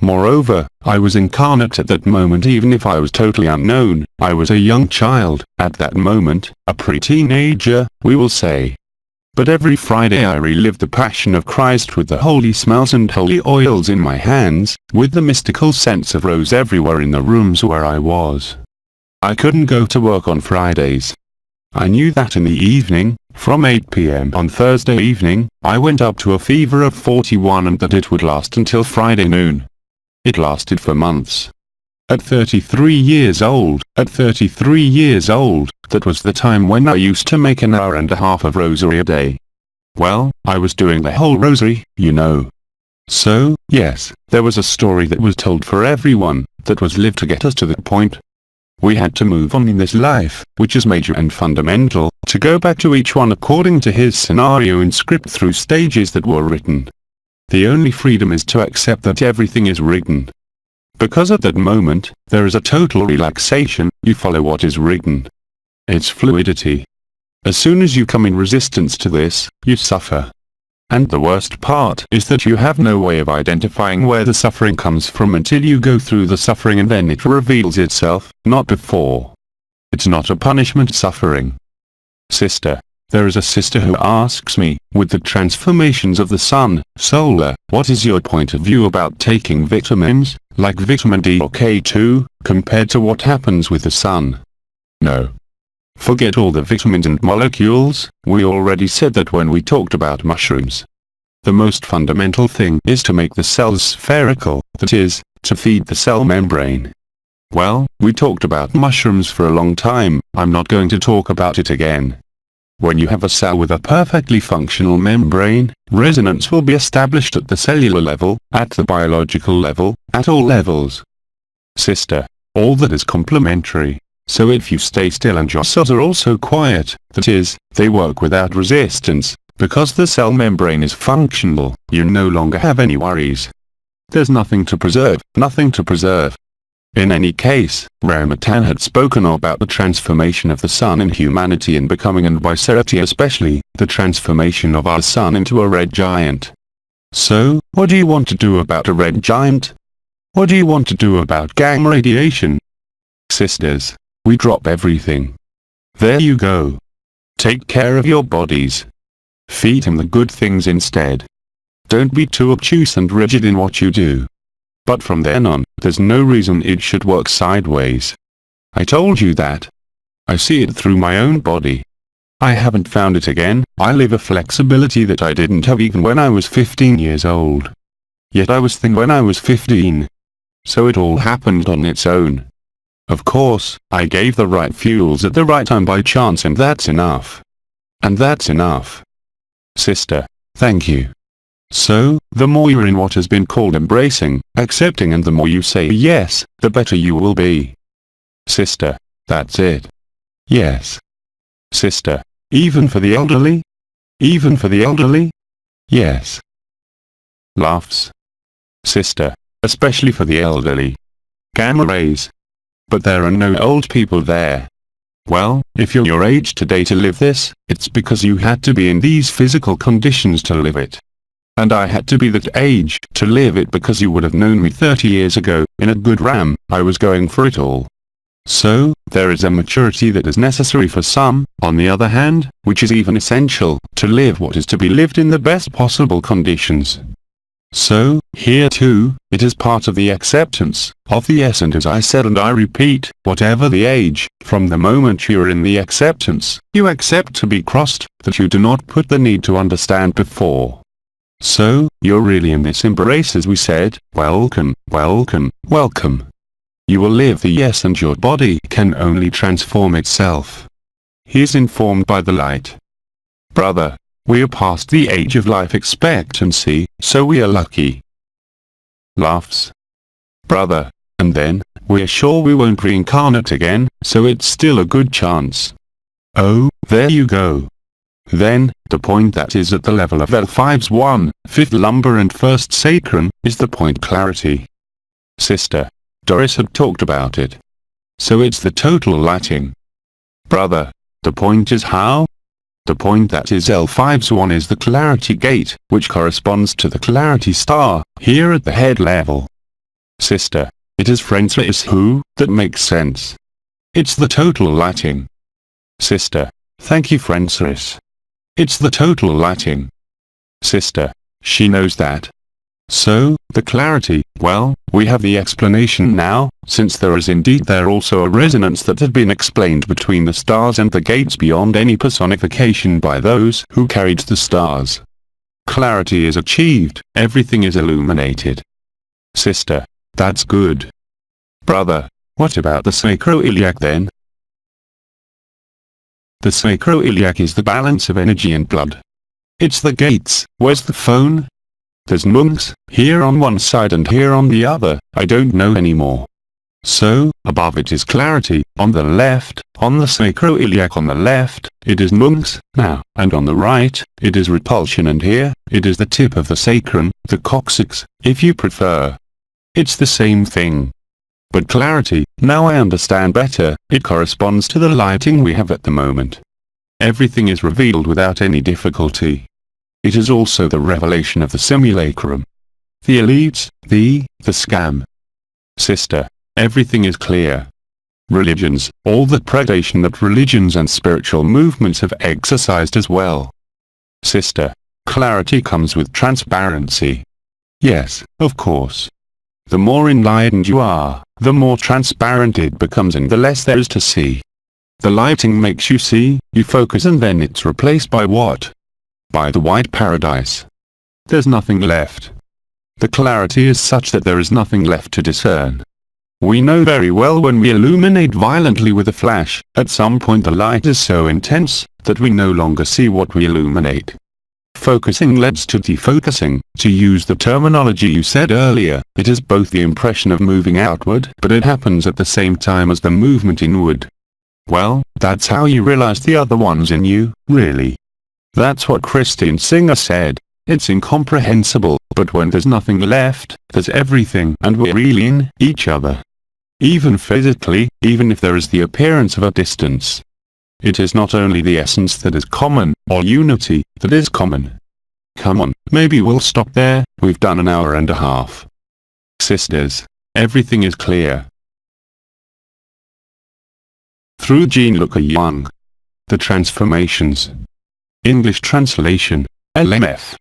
Moreover, I was incarnate at that moment even if I was totally unknown. I was a young child, at that moment, a pre-teenager, we will say. But every Friday I relived the Passion of Christ with the holy smells and holy oils in my hands, with the mystical sense of rose everywhere in the rooms where I was. I couldn't go to work on Fridays. I knew that in the evening, from 8 p.m. on Thursday evening, I went up to a fever of 41 and that it would last until Friday noon. It lasted for months. At 33 years old, that was the time when I used to make an hour and a half of rosary a day. Well, I was doing the whole rosary, you know. So, yes, there was a story that was told for everyone, that was lived to get us to that point. We had to move on in this life, which is major and fundamental, to go back to each one according to his scenario in script through stages that were written. The only freedom is to accept that everything is written. Because at that moment, there is a total relaxation, you follow what is written. It's fluidity. As soon as you come in resistance to this, you suffer. And the worst part is that you have no way of identifying where the suffering comes from until you go through the suffering and then it reveals itself, not before. It's not a punishment suffering. Sister. There is a sister who asks me, with the transformations of the sun, solar, what is your point of view about taking vitamins, like vitamin D or K2, compared to what happens with the sun? No. Forget all the vitamins and molecules, we already said that when we talked about mushrooms. The most fundamental thing is to make the cells spherical, that is, to feed the cell membrane. Well, we talked about mushrooms for a long time, I'm not going to talk about it again. When you have a cell with a perfectly functional membrane, resonance will be established at the cellular level, at the biological level, at all levels. Sister, all that is complementary. So if you stay still and your cells are also quiet, that is, they work without resistance, because the cell membrane is functional, you no longer have any worries. There's nothing to preserve, nothing to preserve. In any case, Ramatan had spoken about the transformation of the sun in humanity and becoming, and by Serati especially, the transformation of our sun into a red giant. So, what do you want to do about a red giant? What do you want to do about gamma radiation? Sisters, we drop everything. There you go. Take care of your bodies. Feed him the good things instead. Don't be too obtuse and rigid in what you do. But from then on, there's no reason it should work sideways. I told you that. I see it through my own body. I haven't found it again. I live a flexibility that I didn't have even when I was 15 years old. Yet I was thin when I was 15. So it all happened on its own. Of course, I gave the right fuels at the right time by chance, and that's enough. And that's enough. Sister, thank you. So, the more you're in what has been called embracing, accepting, and the more you say yes, the better you will be. Sister, that's it. Yes. Sister, even for the elderly? Even for the elderly? Yes. Laughs. Sister, especially for the elderly. Gamma rays. But there are no old people there. Well, if you're your age today to live this, it's because you had to be in these physical conditions to live it. And I had to be that age to live it because you would have known me 30 years ago, in a good ram, I was going for it all. So, there is a maturity that is necessary for some, on the other hand, which is even essential, to live what is to be lived in the best possible conditions. So, here too, it is part of the acceptance of the yes, and as I said and I repeat, whatever the age, from the moment you are in the acceptance, you accept to be crossed, that you do not put the need to understand before. So, you're really in this embrace, as we said, welcome, welcome, welcome. You will live the yes, and your body can only transform itself. He is informed by the light. Brother, we are past the age of life expectancy, so we are lucky. Laughs. Brother, and then, we are sure we won't reincarnate again, so it's still a good chance. Oh, there you go. Then, the point that is at the level of L5's 1/5 lumbar and first sacrum, is the point clarity. Sister, Doris had talked about it. So it's the total lighting. Brother, the point is how? The point that is L5's 1 is the clarity gate, which corresponds to the clarity star, here at the head level. Sister, it is Francis who, that makes sense. It's the total lighting. Sister, thank you Francis. It's the total lighting. Sister, she knows that. So, the clarity, well, we have the explanation now, since there is indeed there also a resonance that had been explained between the stars and the gates beyond any personification by those who carried the stars. Clarity is achieved, everything is illuminated. Sister, that's good. Brother, what about the sacroiliac then? The sacroiliac is the balance of energy and blood. It's the gates. Where's the phone? There's monks, here on one side and here on the other, I don't know anymore. So, above it is clarity, on the left, on the sacroiliac on the left, it is monks, now, and on the right, it is repulsion, and here, it is the tip of the sacrum, the coccyx, if you prefer. It's the same thing. But clarity, now I understand better, it corresponds to the lighting we have at the moment. Everything is revealed without any difficulty. It is also the revelation of the simulacrum. The elites, the scam. Sister, everything is clear. Religions, all the predation that religions and spiritual movements have exercised as well. Sister, clarity comes with transparency. Yes, of course. The more enlightened you are, the more transparent it becomes and the less there is to see. The lighting makes you see, you focus, and then it's replaced by what? By the white paradise. There's nothing left. The clarity is such that there is nothing left to discern. We know very well when we illuminate violently with a flash, at some point the light is so intense, that we no longer see what we illuminate. Focusing leads to defocusing, to use the terminology you said earlier, it is both the impression of moving outward, but it happens at the same time as the movement inward. Well, that's how you realize the other one's in you, really. That's what Christine Singer said. It's incomprehensible, but when there's nothing left, there's everything, and we're really in each other. Even physically, even if there is the appearance of a distance. It is not only the essence that is common, or unity, that is common. Come on, maybe we'll stop there, we've done an hour and a half. Sisters, everything is clear. Through Jean-Luc Young. The Transformations. English translation, LMF.